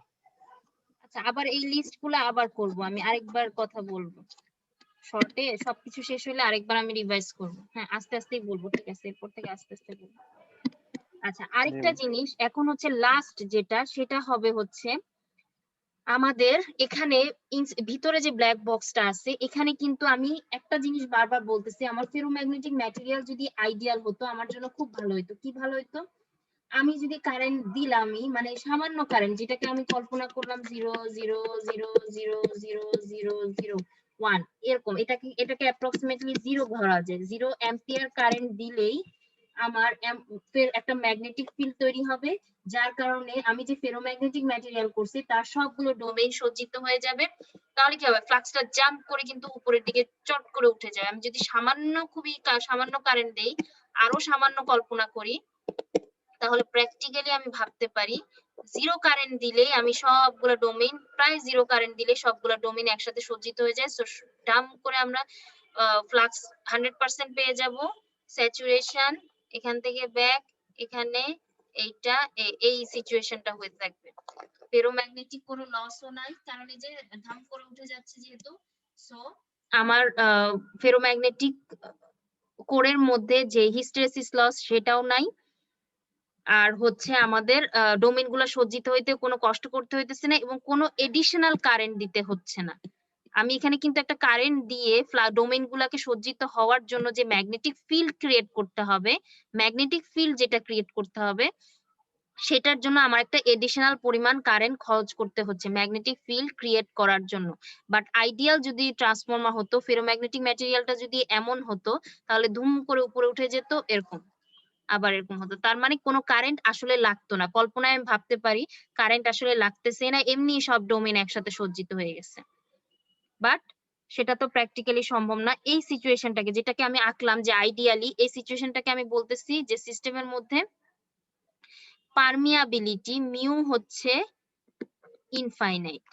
আচ্ছা আবার এই লিস্ট গুলো আবার করব, আমি আরেকবার কথা বলবো, শর্টে সবকিছু শেষ হলে আরেকবার আমি রিভাইজ করব। হ্যাঁ, আস্তে আস্তেই বলবো, ঠিক আছে, এরপর থেকে আস্তে আস্তে বলবো। আচ্ছা, আরেকটা জিনিস এখন হচ্ছে লাস্ট যেটা, সেটা হবে হচ্ছে আমাদের এখানে ভিতরে যে ব্ল্যাক বক্সটা আছে, এখানে কিন্তু আমি একটা জিনিস বারবার বলতেছি, আমার ফেরোম্যাগনেটিক ম্যাটেরিয়াল যদি আইডিয়াল হতো আমার জন্য খুব ভালো হতো। কি ভালো হতো, আমি যদি কারেন্ট দিলামই, মানে সামান্য কারেন্ট, যেটাকে আমি কল্পনা করলাম 0.000000001 এরকম, এটাকে অ্যাপ্রক্সিমেটলি 0 ধরা যায়, 0 অ্যাম্পিয়ার কারেন্ট দিলেই আমার একটা ম্যাগনেটিক ফিল্ড তৈরি হবে, যার কারণে আমি যে ফেরোম্যাগনেটিক ম্যাটেরিয়াল করছি তার সবগুলো ডোমেইন সজ্জিত হয়ে যাবে। তাহলে কি হবে, ফ্লাক্সটা জাম্প করে কিন্তু উপরের দিকে চট করে উঠে যায়। আমি যদি খুবই সামান্য কারেন্ট দেই, আরো সামান্য কল্পনা করি, তাহলে প্র্যাকটিক্যালি আমি ভাবতে পারি 0 কারেন্ট দিলে আমি সবগুলো ডোমেইন, প্রায় 0 কারেন্ট দিলে সবগুলো ডোমেইন একসাথে সজ্জিত হয়ে যায়। সো ডাম করে আমরা ফ্লাক্স 100% পেয়ে যাব, স্যাচুরেশন, এখান থেকে ব্যাক, এখানে এইটা, এই সিচুয়েশনটা হয়ে থাকবে। ফেরোম্যাগনেটিক কোনো লসও নাই, কারণ এই যে ধাম করে উঠে যাচ্ছে যেহেতু। সো আমার ফেরোম্যাগনেটিক কোরের মধ্যে যে হিস্টেরেসিস লস সেটাও নাই, আর হচ্ছে আমাদের ডোমেইন গুলো সজ্জিত হইতে কোনো কষ্ট করতে হইতেছে না, এবং কোনো এডিশনাল কারেন্ট দিতে হচ্ছে না। আমি এখানে কিন্তু একটা কারেন্ট দিয়ে ডোমেইন গুলাকে সজ্জিত হওয়ার জন্য যে ম্যাগনেটিক ফিল্ড ক্রিয়েট করতে হবে, ম্যাগনেটিক ফিল্ড যেটা ক্রিয়েট করতে হবে সেটার জন্য আমার একটা এডিশনাল পরিমাণ কারেন্ট খরচ করতে হচ্ছে ম্যাগনেটিক ফিল্ড ক্রিয়েট করার জন্য। বাট আইডিয়াল যদি ট্রান্সফর্মার হতো, ফেরোম্যাগনেটিক ম্যাটেরিয়ালটা যদি এমন হতো, তাহলে ধুম করে উপরে উঠে যেত, এরকম আবার এরকম হতো। তার মানে কোনো কারেন্ট আসলে লাগতো না, কল্পনায় আমি ভাবতে পারি কারেন্ট আসলে লাগতেছে না, এমনি সব ডোমেইন একসাথে সজ্জিত হয়ে গেছে। বাট সেটা তো প্র্যাকটিক্যালি সম্ভব না। এই সিচুয়েশনটাকে যেটাকে আমি আঁকলাম যে আইডিয়ালি, এই সিচুয়েশনটাকে আমি বলতেছি যে সিস্টেমের মধ্যে পারমিয়াবিলিটি মিউ হচ্ছে ইনফাইনাইট।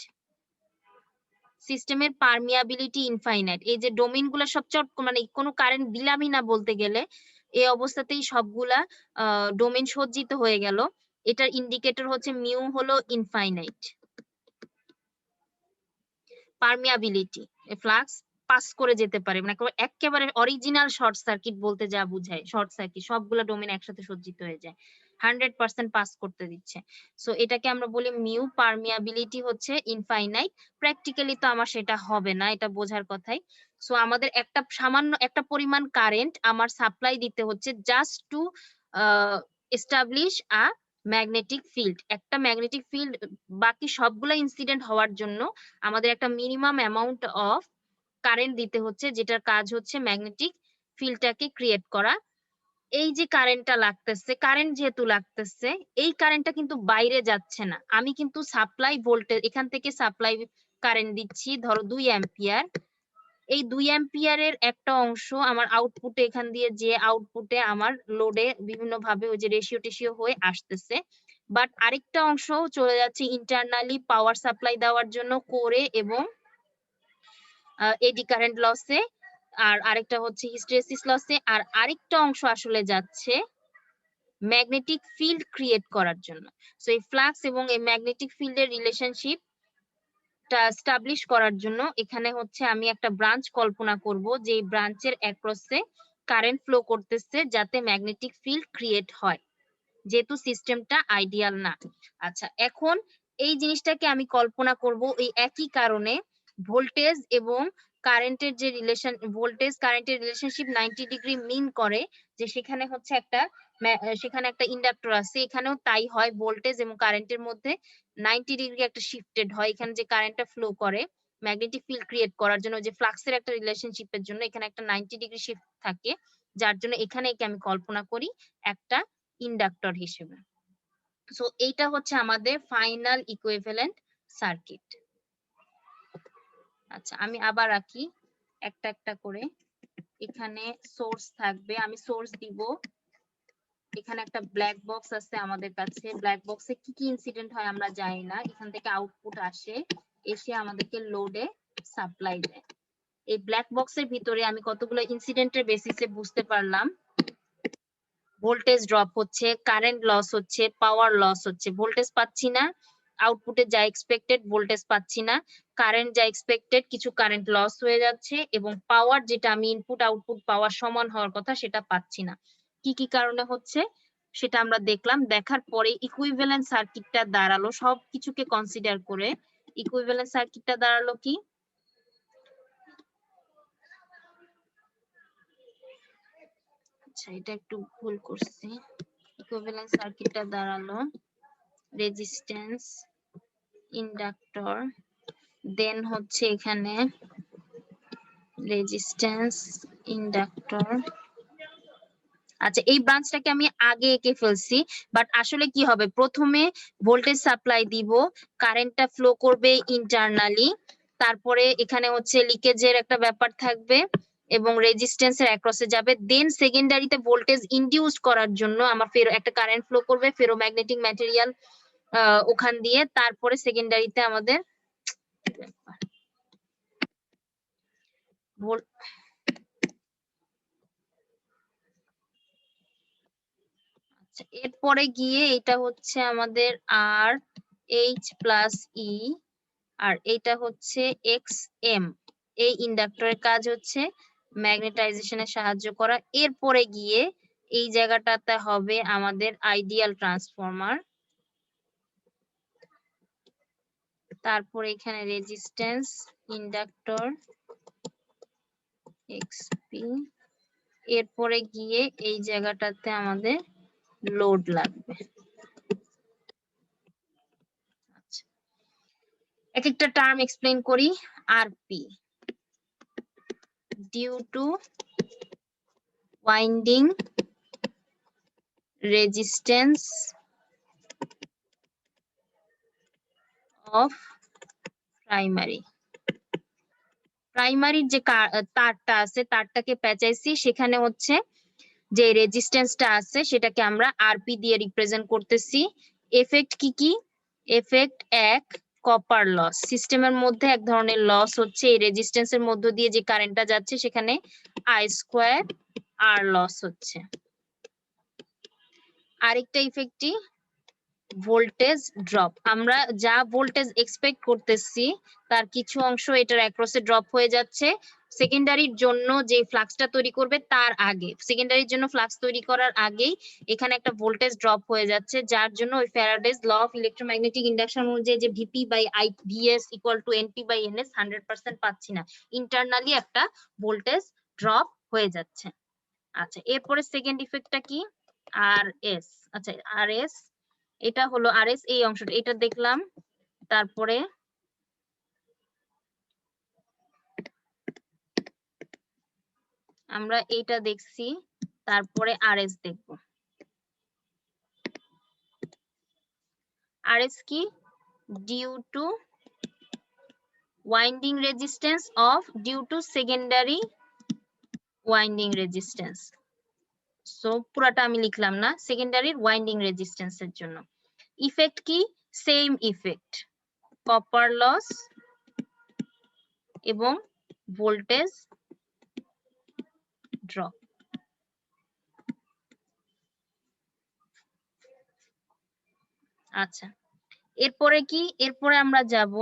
সিস্টেমের পারমিয়াবিলিটি ইনফাইনাইট। এই যে ডোমেইন গুলা সব মানে কোনো কারেন্ট দিলামই না বলতে গেলে, এই অবস্থাতেই সবগুলা ডোমেইন সজ্জিত হয়ে গেল। এটার ইন্ডিকেটর হচ্ছে মিউ হলো ইনফাইনাইট। পারমিয়াবিলিটি, ফ্লাক্স পাস করে যেতে পারে, মানে একেবারে অরিজিনাল শর্ট সার্কিট বলতে যা বুঝায়, শর্ট সার্কিট সবগুলা ডোমেইন একসাথে সজ্জিত হয়ে যায়, 100% পাস করতে দিচ্ছে। সো এটাকে আমরা বলি মিউ। পারমিয়াবিলিটি হচ্ছে ইনফাইনাইট। প্র্যাকটিক্যালি তো আমার সেটা হবে না, এটা বোঝার কথাই। সো আমাদের একটা সামান্য একটা পরিমাণ কারেন্ট আমার সাপ্লাই দিতে হচ্ছে just to establish a magnetic field. একটা ম্যাগনেটিক ফিল্ড বাকি সবগুলা ইনসিডেন্ট হওয়ার জন্য আমাদের একটা মিনিমাম অ্যামাউন্ট অফ কারেন্ট দিতে হচ্ছে, যেটার কাজ হচ্ছে ম্যাগনেটিক ফিল্ডটাকে ক্রিয়েট করা। এই যে কারেন্টটা লাগতেছে, কারেন্ট যেহেতু লাগতেছে, এই কারেন্টটা কিন্তু বাইরে যাচ্ছে না। আমি কিন্তু সাপ্লাই ভোল্টেজ এখান থেকে সাপ্লাই কারেন্ট দিচ্ছি ধরো 2 অ্যাম্পিয়ার। এই 2 অ্যাম্পিয়ারের একটা অংশ আমার আউটপুটে, এখান দিয়ে যে আউটপুটে আমার লোডে বিভিন্ন ভাবে ওই যে রেশিও টেশিও হয়ে আসতেছে, বাট আরেকটা অংশ চলে যাচ্ছে ইন্টারনালি পাওয়ার সাপ্লাই দেওয়ার জন্য কোরে এবং এডি কারেন্ট লসে, আর আরেকটা হচ্ছে হিস্টেরেসিস লসে, আর আরেকটা অংশ আসলে যাচ্ছে ম্যাগনেটিক ফিল্ড ক্রিয়েট করার জন্য। সো এই ফ্লাক্স এবং এই ম্যাগনেটিক ফিল্ডের রিলেশনশিপ এস্টাবলিশ করার জন্য এখানে হচ্ছে আমি একটা ব্রাঞ্চ কল্পনা করব, যে ব্রাঞ্চের অ্যাক্রসে কারেন্ট ফ্লো করতেছে যাতে ম্যাগনেটিক ফিল্ড ক্রিয়েট হয়, যেহেতু সিস্টেমটা আইডিয়াল না। আচ্ছা, এখন এই জিনিসটাকে আমি কল্পনা করব এই একই কারণে ভোল্টেজ এবং কারেন্টের যে রিলেশন, ভোল্টেজ কারেন্টের রিলেশনশিপ 90 ডিগ্রি মিন করে, যে সেখানে হচ্ছে সেখানে একটা ইন্ডাক্টর আছে, এখানেও তাই হয়, ভোল্টেজ এবং কারেন্টের মধ্যে 90 ডিগ্রি একটা শিফটেড হয়। এখানে যে কারেন্টটা ফ্লো করে ম্যাগনেটিক ফিল্ড ক্রিয়েট করার জন্য, যে ফ্লাক্সের একটা রিলেশনশিপের জন্য এখানে একটা 90 ডিগ্রি শিফট থাকে, যার জন্য এখানে একে আমি কল্পনা করি একটা ইন্ডাক্টর হিসেবে। সো এইটা হচ্ছে আমাদের ফাইনাল ইকুইভ্যালেন্ট সার্কিট। আচ্ছা, আমি আবার আঁকি একটা একটা করে। এখানে সোর্স থাকবে, আমি সোর্স দিব। এখানে একটা ব্ল্যাক বক্স আছে আমাদের কাছে, ব্ল্যাক বক্সে কি কি ইনসিডেন্ট হয় আমরা জানি না, এখান থেকে আউটপুট আসে, এসে আমাদেরকে লোডে সাপ্লাই দেয়। এই ব্ল্যাক বক্সের ভিতরে আমি কতগুলো ইনসিডেন্টের বেসিসে বুঝতে পারলাম ভোল্টেজ ড্রপ হচ্ছে, কারেন্ট লস হচ্ছে, পাওয়ার লস হচ্ছে। ভোল্টেজ পাচ্ছি না, আউটপুটে যা এক্সপেক্টেড ভোল্টেজ পাচ্ছি না, কারেন্ট যা এক্সপেক্টেড কিছু কারেন্ট লস হয়ে যাচ্ছে, এবং পাওয়ার যেটা আমি ইনপুট আউটপুট পাওয়ার সমান হওয়ার কথা সেটা পাচ্ছি না। কি কি কারণে হচ্ছে সেটা আমরা দেখলাম। দেখার পরে ইকুইভ্যালেন্ট সার্কিটটা দাঁড়ালো, সবকিছুকে কনসিডার করে ইকুইভ্যালেন্ট সার্কিটটা দাঁড়ালো কি, আচ্ছা এটা একটু ভুল করছি, ইকুইভ্যালেন্ট সার্কিটটা দাঁড়ালো রেজিস্ট্যান্স, ইন্ডাক্টর, দেন হচ্ছে এখানে রেজিস্ট্যান্স, ইন্ডাক্টর। আচ্ছা, এই ব্রাঞ্চটাকে আমি আগে এঁকে ফেলছি, বাট আসলে কি হবে, প্রথমে ভোল্টেজ সাপ্লাই দিব, কারেন্টটা ফ্লো করবে ইন্টারনালি, তারপরে এখানে হচ্ছে লিকেজের একটা ব্যাপার থাকবে এবং রেজিস্ট্যান্সের অ্যাক্রসে যাবে, দেন সেকেন্ডারিতে ভোল্টেজ ইনডিউস করার জন্য আমার ফেরো একটা কারেন্ট ফ্লো করবে, ফেরোম্যাগনেটিক ম্যাটেরিয়াল ওখান দিয়ে, তারপরে সেকেন্ডারিতে আমাদের এরপরে গিয়ে এটা হচ্ছে আমাদের আর এইচ প্লাস ই, আর এটা হচ্ছে এক্স এম। এই ইন্ডাক্টরের কাজ হচ্ছে ম্যাগনেটাইজেশনে সাহায্য করা। এরপরে গিয়ে এই জায়গাটাতে হবে আমাদের আইডিয়াল ট্রান্সফরমার, তারপরে এখানে রেজিস্ট্যান্স, ইন্ডাক্টর, এক্সপি, এরপরে গিয়ে এই জায়গাটাতে আমাদের লোড লাগবে। আচ্ছা, এক একটা টার্ম এক্সপ্লেইন করি। RP, due to winding resistance of primary. প্রাইমারির যে তারটা আছে তারটাকে পেঁচাইছি, সেখানে হচ্ছে যে রেজিস্ট্যান্সটা আছে সেটাকে আমরা আরপি দিয়ে রিপ্রেজেন্ট করতেছি। এফেক্ট কি কি? এফেক্ট এক, কপার লস। সিস্টেমের মধ্যে এক ধরনের লস হচ্ছে এই রেজিস্ট্যান্সের মধ্য দিয়ে যে কারেন্টটা যাচ্ছে সেখানে আই স্কোয়ার আর লস হচ্ছে। আরেকটা ইফেক্ট কি? Voltage drop. আমরা যা ভোল্টেজ এক্সপেক্ট করতেছি তার কিছু অংশ এটার অ্যাক্রসে ড্রপ হয়ে যাচ্ছে সেকেন্ডারির জন্য যে ফ্লাক্সটা তৈরি করবে তার আগে, সেকেন্ডারির জন্য ফ্লাক্স তৈরি করার আগেই এখানে একটা ভোল্টেজ ড্রপ হয়ে যাচ্ছে, যার জন্য ওই Faraday's law of electromagnetic induction অনুযায়ী যে VP by I VS equal to NP by NS 100% পাচ্ছি না, ইন্টারনালি একটা ভোল্টেজ ড্রপ হয়ে যাচ্ছে। আচ্ছা, এরপরে সেকেন্ড ইফেক্টটা কি? আর এস। আচ্ছা, আর এস, এটা হলো আর এস, এই অংশটা এটা দেখলাম। তারপরে আমরা এইটা দেখছি, তারপরে আর এস দেখবো। আর এস কি? Due to winding resistance of due to secondary winding resistance. So পুরাটা আমি লিখলাম না, সেকেন্ডারি ওয়াইন্ডিং রেজিস্ট্যান্সের জন্য। ইফেক্ট কি? সেম ইফেক্ট, কপার লস এবং ভোল্টেজ ড্রপ। আচ্ছা, এরপরে কি? এরপরে আমরা যাব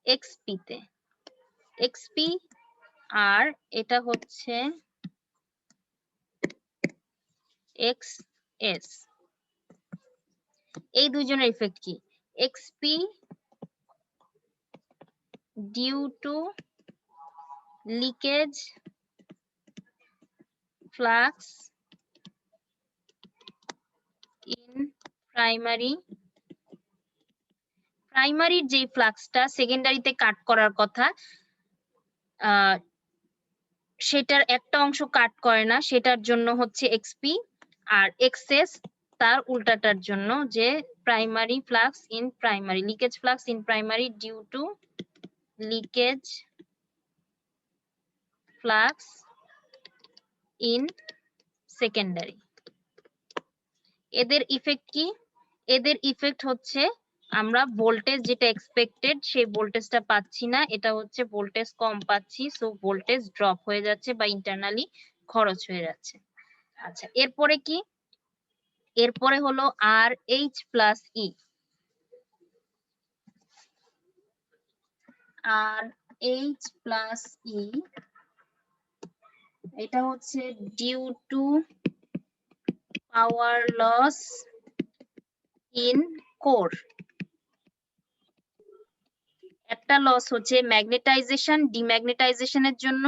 এক্সপি তে। এক্সপি আর এটা হচ্ছে এক্স এস। এই দুইজনের ইফেক্ট কি? XP due to leakage flux in primary. প্রাইমারির যে ফ্লাক্সটা সেকেন্ডারিতে কাট করার কথা সেটার একটা অংশ কাট করে না, সেটার জন্য হচ্ছে এক্সপি। আর এক্সএস তার উল্টাটার জন্য, যে primary flux in primary, leakage flux in primary due to leakage flux in secondary. এদের ইফেক্ট কি? এদের ইফেক্ট হচ্ছে আমরা ভোল্টেজ যেটা এক্সপেক্টেড সেই ভোল্টেজটা পাচ্ছি না, এটা হচ্ছে ভোল্টেজ কম পাচ্ছি, সো ভোল্টেজ ড্রপ হয়ে যাচ্ছে বা ইন্টারনালি খরচ হয়ে যাচ্ছে। আচ্ছা, এরপরে কি? এরপরে হলো R H plus E. R H plus E এটা হচ্ছে due to power loss in core. একটা লস হচ্ছে ম্যাগনেটাইজেশন ডিম্যাগনেটাইজেশনের জন্য,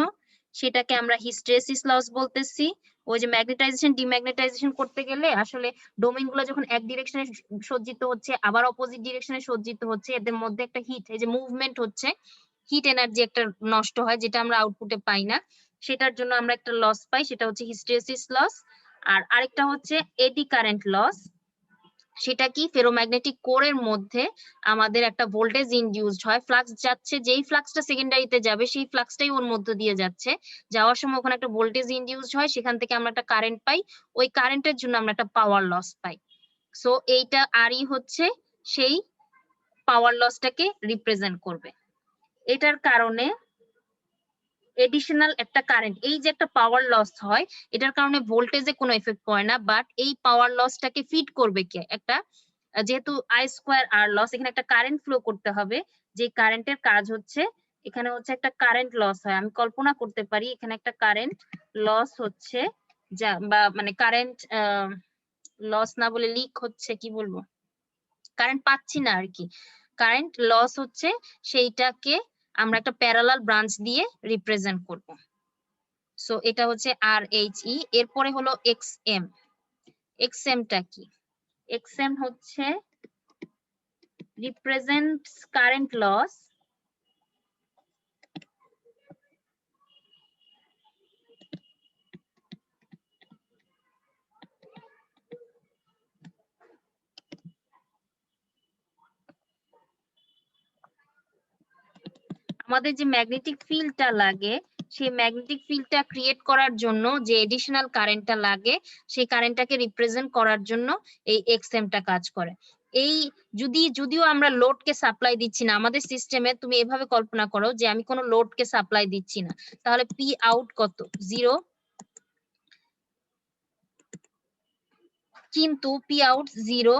সেটাকে আমরা হিস্টেরেসিস লস বলতেছি। ওই যে ম্যাগনেটাইজেশন ডিম্যাগনেটাইজেশন করতে গেলে আসলে ডোমেইন গুলো যখন এক ডিরেকশনে সজ্জিত হচ্ছে আবার অপোজিট ডিরেকশনে সজ্জিত হচ্ছে, এদের মধ্যে একটা হিট, এই যে মুভমেন্ট হচ্ছে, হিট এনার্জি একটা নষ্ট হয় যেটা আমরা আউটপুটে পাই না, সেটার জন্য আমরা একটা লস পাই, সেটা হচ্ছে হিস্টেরেসিস লস। আর আরেকটা হচ্ছে এডি কারেন্ট লস। সেটা কি? ফেরোম্যাগনেটিক কোরের মধ্যে আমাদের একটা ভোল্টেজ ইনডিউসড হয়, ফ্লাক্স যাচ্ছে, যেই ফ্লাক্সটা সেকেন্ডারিতে যাবে সেই ফ্লাক্সটাই ওর মধ্য দিয়ে যাচ্ছে, যাওয়ার সময় ওখানে একটা ভোল্টেজ ইনডিউসড হয়, সেখান থেকে আমরা একটা কারেন্ট পাই, ওই কারেন্টের জন্য আমরা একটা পাওয়ার লস পাই। সো এইটা আরই হচ্ছে সেই পাওয়ার লসটাকে রিপ্রেজেন্ট করবে। এটার কারণে এডিশনাল একটা কারেন্ট, এই যে একটা পাওয়ার লস হয় এটার কারণে ভোল্টেজে কোনো এফেক্ট পড়ে না, বাট এই পাওয়ার লসটাকে ফিড করবে কে? একটা, যেহেতু আই স্কোয়ার আর লস, এখানে একটা কারেন্ট ফ্লো করতে হবে, যে কারেন্টের কাজ হচ্ছে, এখানে হচ্ছে একটা কারেন্ট লস হয়, আমি কল্পনা করতে পারি এখানে একটা কারেন্ট লস হচ্ছে, যা বা মানে কারেন্ট লস না বলে লিক হচ্ছে, কি বলবো, কারেন্ট পাচ্ছি না আর কি, কারেন্ট লস হচ্ছে, সেইটাকে আমরা একটা প্যারালাল ব্রাঞ্চ দিয়ে রিপ্রেজেন্ট করব। সো এটা হচ্ছে আর এইচ ই। এরপরে হলো এক্স এম। এক্স এমটা কি? এক্স এম হচ্ছে represents current loss আমাদের যে ম্যাগনেটিক ফিল্ডটা লাগে সেই ম্যাগনেটিক ফিল্ডটা ক্রিয়েট করার জন্য যে এডিশনাল কারেন্টটা লাগে সেই কারেন্টটাকে রিপ্রেজেন্ট করার জন্য এই এক্সএমটা কাজ করে। এই যদিও আমরা লোডকে সাপ্লাই দিচ্ছি না আমাদের সিস্টেমে, তুমি এভাবে কল্পনা করো যে আমি কোনো লোডকে সাপ্লাই দিচ্ছি না, তাহলে পি আউট কত? 0। কিন্তু পি আউট 0,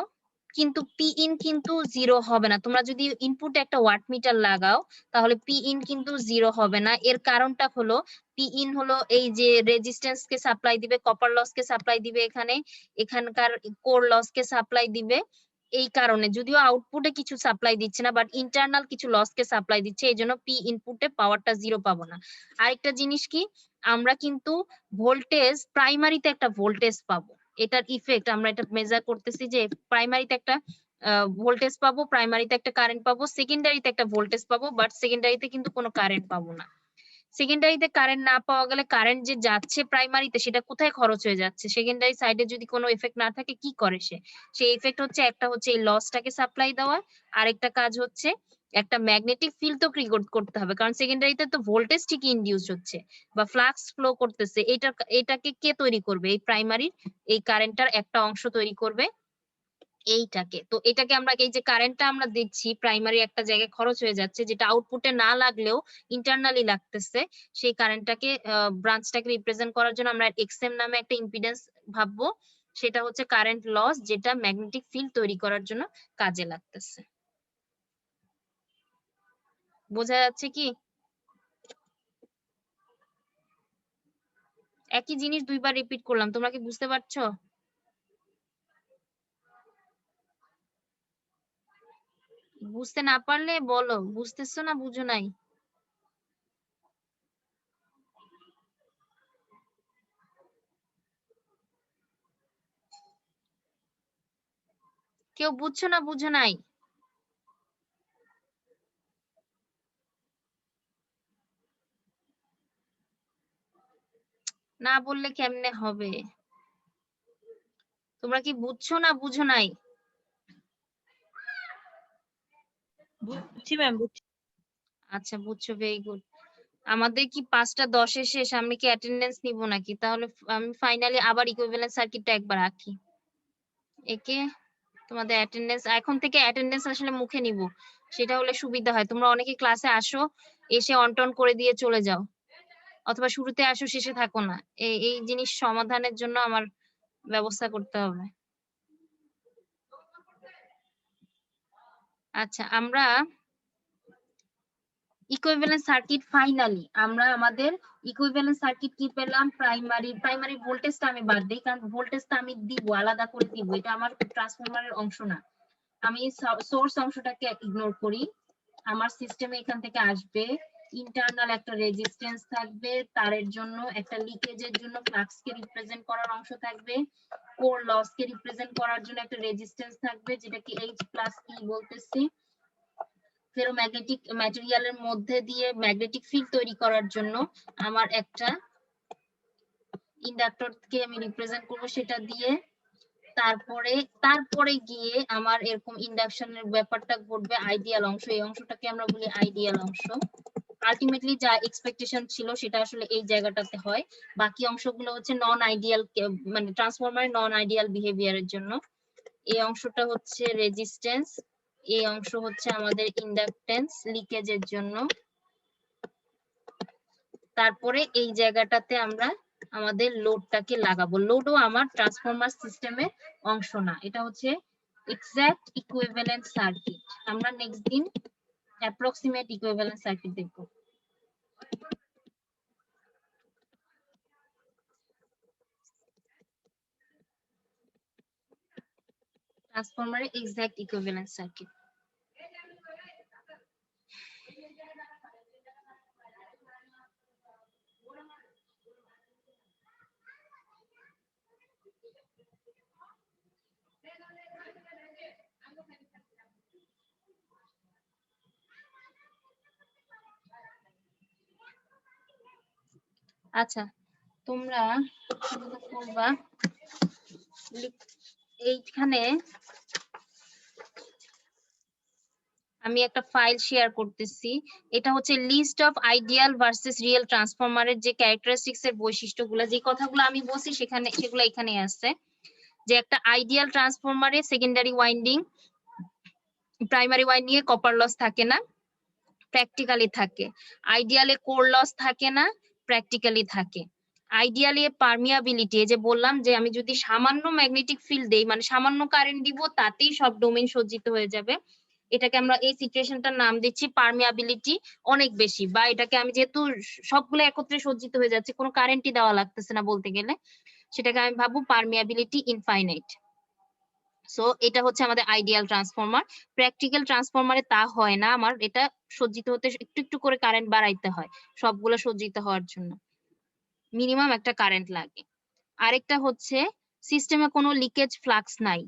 কিন্তু পি ইন কিন্তু 0 হবে না। তোমরা যদি ইনপুটে একটা ওয়াট মিটার লাগাও তাহলে পি ইন কিন্তু 0 হবে না। এর কারণটা হলো পি ইন হলো এই যে রেজিস্ট্যান্স কে সাপ্লাই দিবে, কপার লস কে সাপ্লাই দিবে, এখানকার কোর লস কে সাপ্লাই দিবে। এই কারণে যদিও আউটপুটে কিছু সাপ্লাই দিচ্ছে না বাট ইন্টারনাল কিছু লস কে সাপ্লাই দিচ্ছে, এই জন্য পি ইনপুটে পাওয়ারটা 0 পাবো না। আরেকটা জিনিস কি, আমরা কিন্তু ভোল্টেজ প্রাইমারিতে একটা ভোল্টেজ পাবো, এটার ইফেক্ট আমরা এটা মেজার করতেছি যে প্রাইমারিতে একটা ভোল্টেজ পাবো, প্রাইমারিতে একটা কারেন্ট পাবো, সেকেন্ডারিতে একটা ভোল্টেজ পাবো, বাট সেকেন্ডারিতে কিন্তু কোনো কারেন্ট পাবো না। সেকেন্ডারিতে কারেন্ট না পাওয়া গেলে কারেন্ট যে যাচ্ছে প্রাইমারিতে সেটা কোথায় খরচ হয়ে যাচ্ছে? সেকেন্ডারি সাইডে যদি কোনো এফেক্ট না থাকে কি করে সেই এফেক্ট হচ্ছে, একটা হচ্ছে এই লসটাকে সাপ্লাই দেওয়া, আরেকটা কাজ হচ্ছে একটা ম্যাগনেটিক ফিল্ড তো ক্রিয়েট করতে হবে, কারণ সেকেন্ডারিতে তো ভোল্টেজ ঠিকই ইনডিউস হচ্ছে বা ফ্লাক্স ফ্লো করতেছে, এটাকে কে তৈরি করবে? এই প্রাইমারি এই কারেন্টটার একটা অংশ তৈরি করবে এইটাকে। তো এটাকে আমরা এই যে কারেন্টটা আমরা দিচ্ছি প্রাইমারি একটা জায়গায় খরচ হয়ে যাচ্ছে, যেটা আউটপুটে না লাগলেও ইন্টারনালি লাগতেছে, সেই কারেন্টটাকে ব্রাঞ্চটাকে রিপ্রেজেন্ট করার জন্য আমরা এক্সএম নামে একটা ইম্পিডেন্স ভাববো, সেটা হচ্ছে কারেন্ট লস, যেটা ম্যাগনেটিক ফিল্ড তৈরি করার জন্য কাজে লাগতেছে। বোঝা যাচ্ছে কি? একই জিনিস দুইবার রিপিট করলাম, তোমরা কি বুঝতে পারছো? বুঝতে না পারলে বলো, বুঝতেছো না বুঝো নাই? কেউ বুঝছো না বুঝো নাই? না বললে কেমনে হবে? তোমরা কি বুঝছো না বুঝো নাই? বুঝছি ম্যাম, বুঝছি। আচ্ছা বুঝছো, ভেরি গুড। আমাদের কি 5:10 শেষ, আমি কি অ্যাটেন্ডেন্স নিব নাকি? তাহলে আমি ফাইনালি আবার ইকুইভ্যালেন্ট সার্কিটটা একবার আঁকি। একে তোমাদের অ্যাটেন্ডেন্স, এখন থেকে অ্যাটেন্ডেন্স আসলে মুখে নিব, সেটা হলে সুবিধা হয়। তোমরা অনেকে ক্লাসে আসো, এসে অনটন করে দিয়ে চলে যাও, অথবা শুরুতে আসো শেষে থাকো না। এই জিনিস সমাধানের জন্য আমার ব্যবস্থা করতে হবে। আচ্ছা, আমরা ইকুইভ্যালেন্ট সার্কিট ফাইনালি আমরা আমাদের ইকুইভ্যালেন্ট সার্কিট কি পেলাম? প্রাইমারি ভোল্টেজটা আমি বাদ দিই, কারণ ভোল্টেজটা আমি দিব, আলাদা করে দিব, এটা আমার ট্রান্সফরমারের অংশ না। আমি সোর্স অংশটাকে ইগনোর করি। আমার সিস্টেমে এখান থেকে আসবে ইন্টারনাল একটা রেজিস্ট্যান্স থাকবে, তারের জন্য একটা লিকেজের জন্য ফ্লাক্স কে রিপ্রেজেন্ট করার অংশ থাকবে, কোর লস কে রিপ্রেজেন্ট করার জন্য একটা রেজিস্ট্যান্স থাকবে যেটাকে H প্লাস E বলতেছি। ফেরোম্যাগনেটিক ম্যাটেরিয়ালের মধ্যে দিয়ে ম্যাগনেটিক ফিল্ড তৈরি করার জন্য আমার একটা ইন্ডাক্টরকে আমি রিপ্রেজেন্ট করব সেটা দিয়ে। তারপরে গিয়ে আমার এরকম ইন্ডাকশনের ব্যাপারটা ঘটবে, আইডিয়াল অংশ, এই অংশটাকে আমরা বলি আইডিয়াল অংশ। আলটিমেটলি যা এক্সপেকটেশন ছিল সেটা আসলে এই জায়গাটাতে হয়। বাকি অংশগুলো হচ্ছে নন আইডিয়াল, মানে ট্রান্সফরমারের নন আইডিয়াল বিহেভিয়ারের জন্য। এই অংশটা হচ্ছে রেজিস্ট্যান্স, এই অংশ হচ্ছে আমাদের ইন্ডাকটেন্স লিকেজের জন্য। তারপরে এই জায়গাটাতে আমরা আমাদের লোডটাকে লাগাবো। লোডও আমার ট্রান্সফরমার সিস্টেমের অংশ না, এটা হচ্ছে এক্সাক্ট ইকুইভ্যালেন্ট সার্কিট। আমরা নেক্সট দিন অ্যাপ্রক্সিমেট ইকুইভ্যালেন্ট সার্কিট দেখব। ট্রান্সফরমারের এক্সাক্ট ইকুইভ্যালেন্ট সার্কিট। আচ্ছা, তোমরা করবা এইখানে আমি একটা ফাইল শেয়ার করতেছি। এটা হচ্ছে list of ideal versus real ট্রান্সফরমারের যে ক্যারেক্টারিস্টিক্স এর বৈশিষ্ট্যগুলো, যে কথাগুলো আমি বলছি সেগুলো এখানে আছে। যে একটা আইডিয়াল ট্রান্সফরমারে সেকেন্ডারি ওয়াইন্ডিং প্রাইমারি ওয়াইন্ডিং এ কপার লস থাকে না, প্র্যাকটিক্যালি থাকে। আইডিয়ালে কোর লস থাকে না, প্র্যাকটিক্যালি থাকে। আইডিয়ালি পারমিয়াবিলিটি, যে বললাম যে আমি যদি সামান্য ম্যাগনেটিক ফিল্ড দেই, মানে সামান্য কারেন্ট দিব, তাতেই সব ডোমেইন সজ্জিত হয়ে যাবে। এটাকে আমরা এই সিচুয়েশনটার নাম দিচ্ছি পারমিয়াবিলিটি অনেক বেশি, বা এটাকে আমি যেহেতু সবগুলো একত্রে সজ্জিত হয়ে যাচ্ছে, কোনো কারেন্টই দেওয়া লাগতেছে না বলতে গেলে, সেটাকে আমি ভাববো পারমিয়াবিলিটি ইনফাইনাইট। সো এটা হচ্ছে আমাদের আইডিয়াল ট্রান্সফরমার। প্র্যাকটিক্যাল ট্রান্সফরমারে তা হয় না, আমার এটা সজ্জিত হতে একটু একটু করে কারেন্ট বাড়াইতে হয় সবগুলো সজ্জিত হওয়ার জন্য, মিনিমাম একটা কারেন্ট লাগে। আরেকটা হচ্ছে সিস্টেমে কোনো লিকেজ ফ্লাক্স নাই।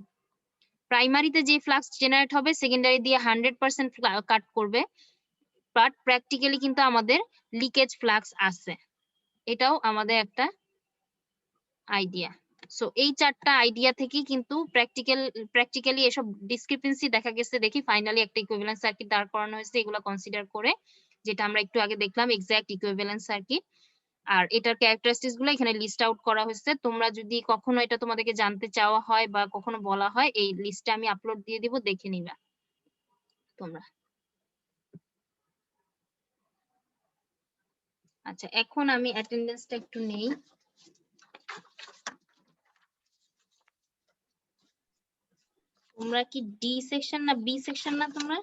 প্রাইমারিতে যে ফ্লাক্স জেনারেট হবে সেকেন্ডারি দিয়ে 100% কাট করবে, বাট প্র্যাকটিক্যালি কিন্তু আমাদের লিকেজ ফ্লাক্স আছে। এটাও আমাদের একটা আইডিয়া। সো এই চারটা আইডিয়া থেকেই কিন্তু প্র্যাকটিক্যালি এসব ডিসক্রিপেন্সি দেখা গেছে, দেখি ফাইনালি একটা ইকুইভ্যালেন্স সার্কিট দাঁড় করানো হয়েছে এগুলো কনসিডার করে, যেটা আমরা একটু আগে দেখলাম এক্সাক্ট ইকুইভ্যালেন্স সার্কিট। আর এটার ক্যারেক্টারিস্টিক্স গুলো এখানে লিস্ট আউট করা হয়েছে। তোমরা যদি কখনো এটা তোমাদেরকে জানতে চাওয়া হয় বা কখনো বলা হয়, এই লিস্টটা আমি আপলোড দিয়ে দিব, দেখে নিবা তোমরা। আচ্ছা, এখন আমি অ্যাটেন্ডেন্সটা একটু নেই। তোমরা কি ডি সেকশন না বি সেকশন না তোমরা?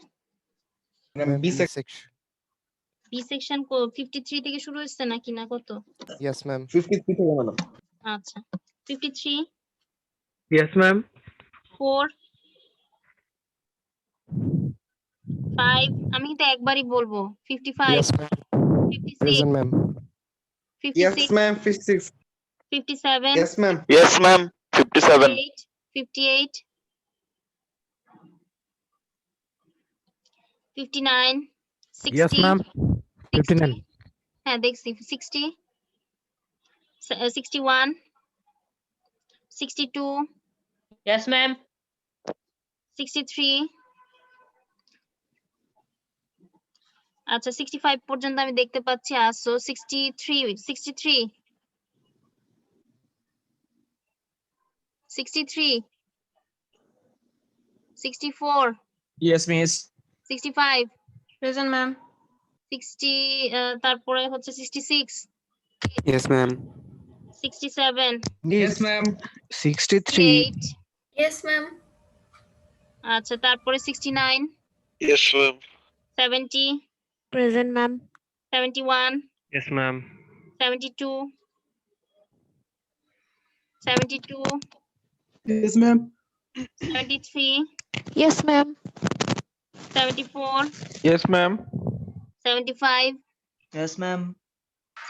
B section. বি সেকশন 53 থেকে শুরু হচ্ছে নাকি, না কত? Yes, ma'am. 53 থেকে ম্যাডাম। আচ্ছা, 53, Yes, ma'am. 4, 5, আমি কিন্তু একবারই বলবো। 55, Yes, ma'am. 56, Present, ma'am. 56, 56 57, yes ma'am Yes, ma'am. 57. 58, 59, 60, Yes, ma'am. 59. হ্যাঁ দেখছি, 60, 61, 62, Yes, ma'am. 63, আচ্ছা 65 পর্যন্ত আমি দেখতে পাচ্ছি আসো। 63, 63, 63, 64, Yes, miss. 65, Present, ma'am. 60, তারপরে হচ্ছে 66, Yes, ma'am. 67, Yes, ma'am. 63. 68, Yes, ma'am. আচ্ছা তারপরে 69, Yes, ma'am. 70, Present, ma'am. 71, Yes, ma'am. 72, 72, Yes, ma'am. 73, Yes, ma'am. 74, Yes, ma'am. 75, Yes, ma'am.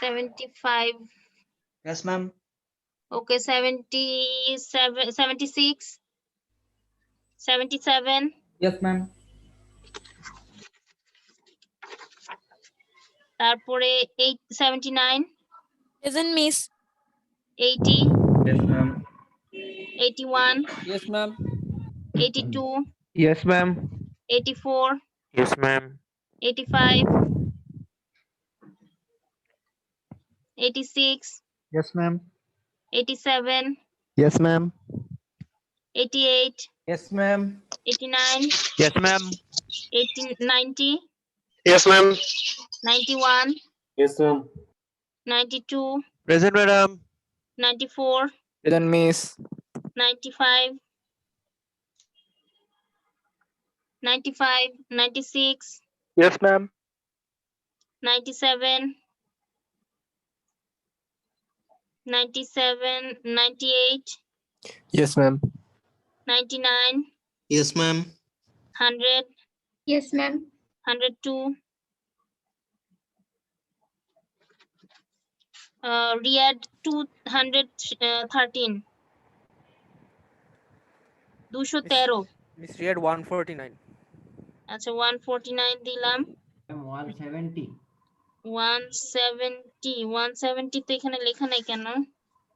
75, Yes, ma'am. okay, 77, 76, 77, Yes, ma'am. তারপরে 79, Present, miss. 80, Yes, ma'am. 81, Yes, ma'am. 82, Yes, ma'am. 84, Yes, ma'am. 85, 86, Yes, ma'am. 87, Yes, ma'am. 88, Yes, ma'am. 89, Yes, ma'am. 90, Yes, ma'am. 91, yes ma'am 92, Present, madam. 94, Present, miss. 95, 95, 96, Yes, ma'am. 97, 97, 98, Yes, ma'am. 99, Yes, ma'am. 100, Yes, ma'am. 102, Riyadh 213, 213, Miss Read 149. আচ্ছা 149 দিলাম। 170 170, 170 তো এখানে লেখা নাই কেন?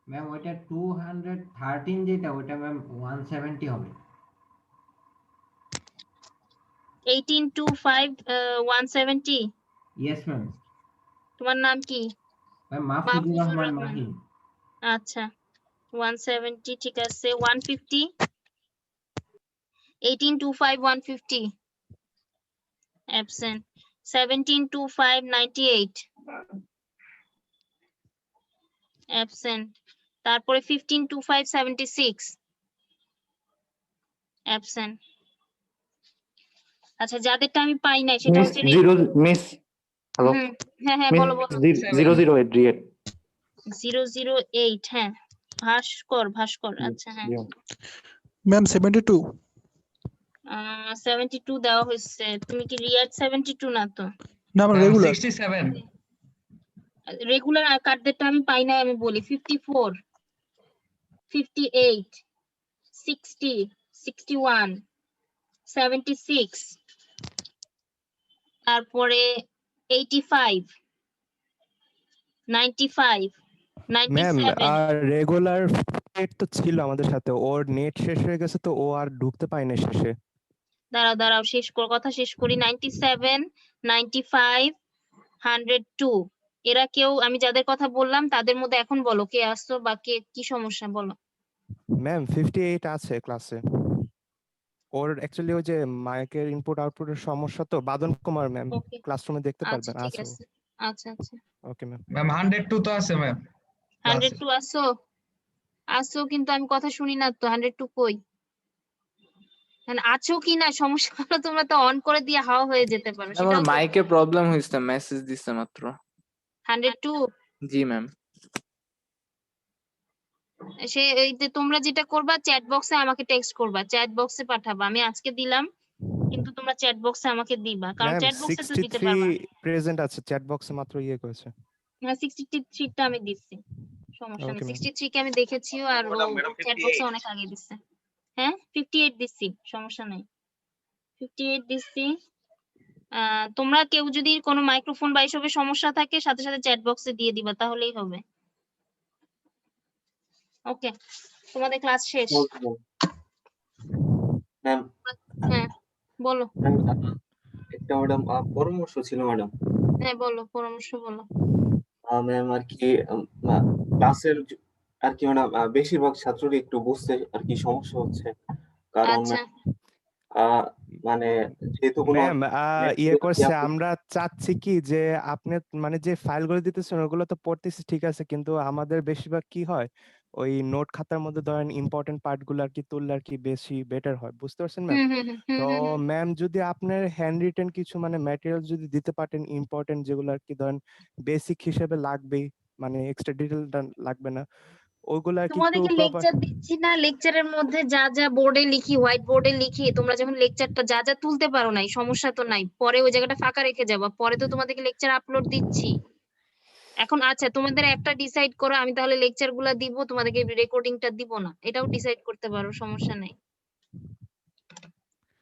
Ma'am ওইটা 213 যেটা ওইটা ম্যাম 170 হবে। 1825 170 Yes, ma'am. তোমার নাম কি? Ma'am, Mahfuzur Mahfuzur Rahman Rahman. Mahi. আচ্ছা 170 ঠিক আছে 150 1825 150 absent 1725 98 absent তারপরে 1525 76 absent আচ্ছা যাদেরটা আমি পাই নাই সেটা হচ্ছে মিস হ্যালো হুম, হ্যাঁ হ্যাঁ মিস বলো বলো 008 008 হ্যাঁ ভাস্কর আচ্ছা হ্যাঁ ম্যাম 72 72 দেওয়া হয়েছে তুমি কি রিয়াদ 72 না তো না আমার রেগুলার 67 রেগুলার কার্ডেরটা আমি পাই নাই আমি বলি 54 58 60 61 76 তারপরে 85 95 ম্যাম 97 আর রেগুলার নেট তো ছিল আমাদের সাথে, ওর নেট শেষ হয়ে গেছে তো ও আর ঢুকতে পায়নি শেষে। দাঁড়াও কথা শেষ করি 97 95 102 এরা কেউ আমি যাদের কথা বললাম তাদের মধ্যে এখন বলো কে আসছো বা কে কি সমস্যা বলো ম্যাম 58 আছে ক্লাসে। ওর অ্যাকচুয়ালি ওই যে মাইকের ইনপুট আউটপুটের সমস্যা, তো বাদন কুমার ম্যাম ওকে ক্লাসরুমে দেখতে আচ্ছা পারবেন। ঠিক আছে? আছে আচ্ছা ওকে ম্যাম। ম্যাম 102 তো আছে ম্যাম 102 আসো কিন্তু আমি কথা শুনি না তো 102 কই মানে আছো কি না সমস্যা হলো তোমরা তো অন করে দিয়ে হাওয়া হয়ে যেতে পারো আমার সেটাও মাইকে প্রবলেম হইছে মেসেজ দিছে মাত্র 102 জি ম্যাম সে এই যে তোমরা যেটা করবা চ্যাট বক্সে আমাকে টেক্সট করবা চ্যাট বক্সে পাঠাবা আমি আজকে দিলাম কিন্তু তোমরা চ্যাট বক্সে আমাকে দিবা কারণ ম্যাম চ্যাট বক্সে তো দিতে পারবা 63 প্রেজেন্ট আছে, চ্যাট বক্সে মাত্র ইয়ে করেছে। হ্যাঁ 63 টা আমি দিচ্ছি সমস্যা নেই Okay, ma'am. 63 কে আমি দেখেছিও আর ও চ্যাট বক্সে অনেক আগে দিচ্ছে হ্যাঁ 58 দিচ্ছি সমস্যা নাই 58 দিচ্ছি তোমরা কেউ যদি কোনো মাইক্রোফোন বা এসবের সমস্যা থাকে সাথে সাথে চ্যাট বক্সে দিয়ে দিবা তাহলেই হবে ওকে তোমাদের ক্লাস শেষ ম্যাম হ্যাঁ বলো একটা ম্যাডাম পরামর্শ ছিল ম্যাডাম। হ্যাঁ বলো পরামর্শ বলো ম্যাম আর কি ক্লাসের আর কি ম্যাডাম বেশিরভাগ ছাত্রই একটু বুঝতে আর কি সমস্যা হচ্ছে, কারণ আচ্ছা মানে যেহেতু কোনো ম্যাম ইয়ে করছে, আমরা চাচ্ছি কি যে আপনি মানে যে ফাইলগুলো দিতেছেন ওগুলো তো পড়তেছি ঠিক আছে, কিন্তু আমাদের বেশিরভাগ কি হয় ওই নোট খাতার মধ্যে ধরেন ইম্পর্টেন্ট পার্ট গুলো আর কি তুললে আর কি বেশি বেটার হয়, বুঝতে পারছেন ম্যাম? তো ম্যাম যদি আপনার হ্যান্ড রিটেন কিছু মানে ম্যাটেরিয়াল যদি দিতে পারেন ইম্পর্টেন্ট যেগুলো আর কি ধরেন বেসিক হিসেবে লাগবেই, মানে এক্সট্রা ডিটেলটা লাগবে না, ওইগুলো আর কি একটু তোমাদেরকে লেকচার দিচ্ছি না লেকচারের মধ্যে যা যা বোর্ডে লিখি হোয়াইট বোর্ডে লিখি তোমরা যখন লেকচারটা যা যা তুলতে পারো নাই সমস্যা তো নাই পরে ওই জায়গাটা ফাঁকা রেখে যাবা পরে তো তোমাদেরকে লেকচার আপলোড দিচ্ছি এখন আচ্ছা তোমাদের একটা ডিসাইড করো আমি তাহলে লেকচার গুলা দিব তোমাদেরকে রেকর্ডিংটা দিব না এটাও ডিসাইড করতে পারো সমস্যা নাই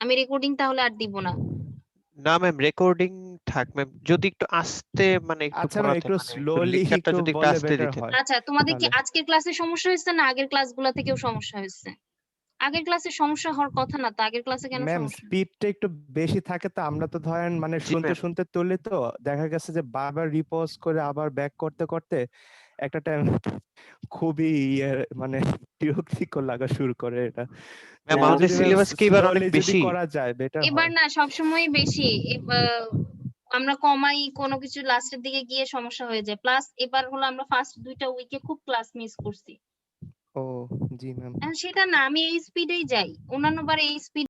আমি রেকর্ডিং তাহলে আর দিব না না ম্যাম রেকর্ডিং থাক ম্যাম, যদি একটু আস্তে মানে একটু আচ্ছা ম্যাম একটু স্লোলি লেকচারটা একটু যদি একটু বললে আস্তে বেটার দিতেন। হয়। আচ্ছা তোমাদের কি তাহলে। আজকের ক্লাসে সমস্যা হয়েছে না আগের ক্লাসগুলো থেকেও সমস্যা হয়েছে আগের ক্লাসে সমস্যা হওয়ার কথা না তো আগের ক্লাসে কেন ম্যাম সমস্যা স্পিডটা একটু বেশি থাকে তো আমরা তো ধরেন মানে শুনতে ma'am. শুনতে তুলি তো দেখা গেছে যে বারবার রিপোজ করে আবার ব্যাক করতে করতে একটা টাইম খুবই মানে বিরক্তিকর লাগা শুরু করে এটা। ম্যাম তো আমাদের যদি সিলেবাস কি এবার অনেক slowly যদি বেশি করা যায় বেটার এবার হয়। না সবসময় বেশি আমরা কমাই কোনো কিছু লাস্টের দিকে গিয়ে সমস্যা হয়ে যায় প্লাস এবার হলো আমরা ফার্স্ট 2টা উইকে খুব ক্লাস মিস করছি ও জি ম্যাম। সেটা না আমি এই স্পিডেই যাই অন্যান্য বার এই স্পিড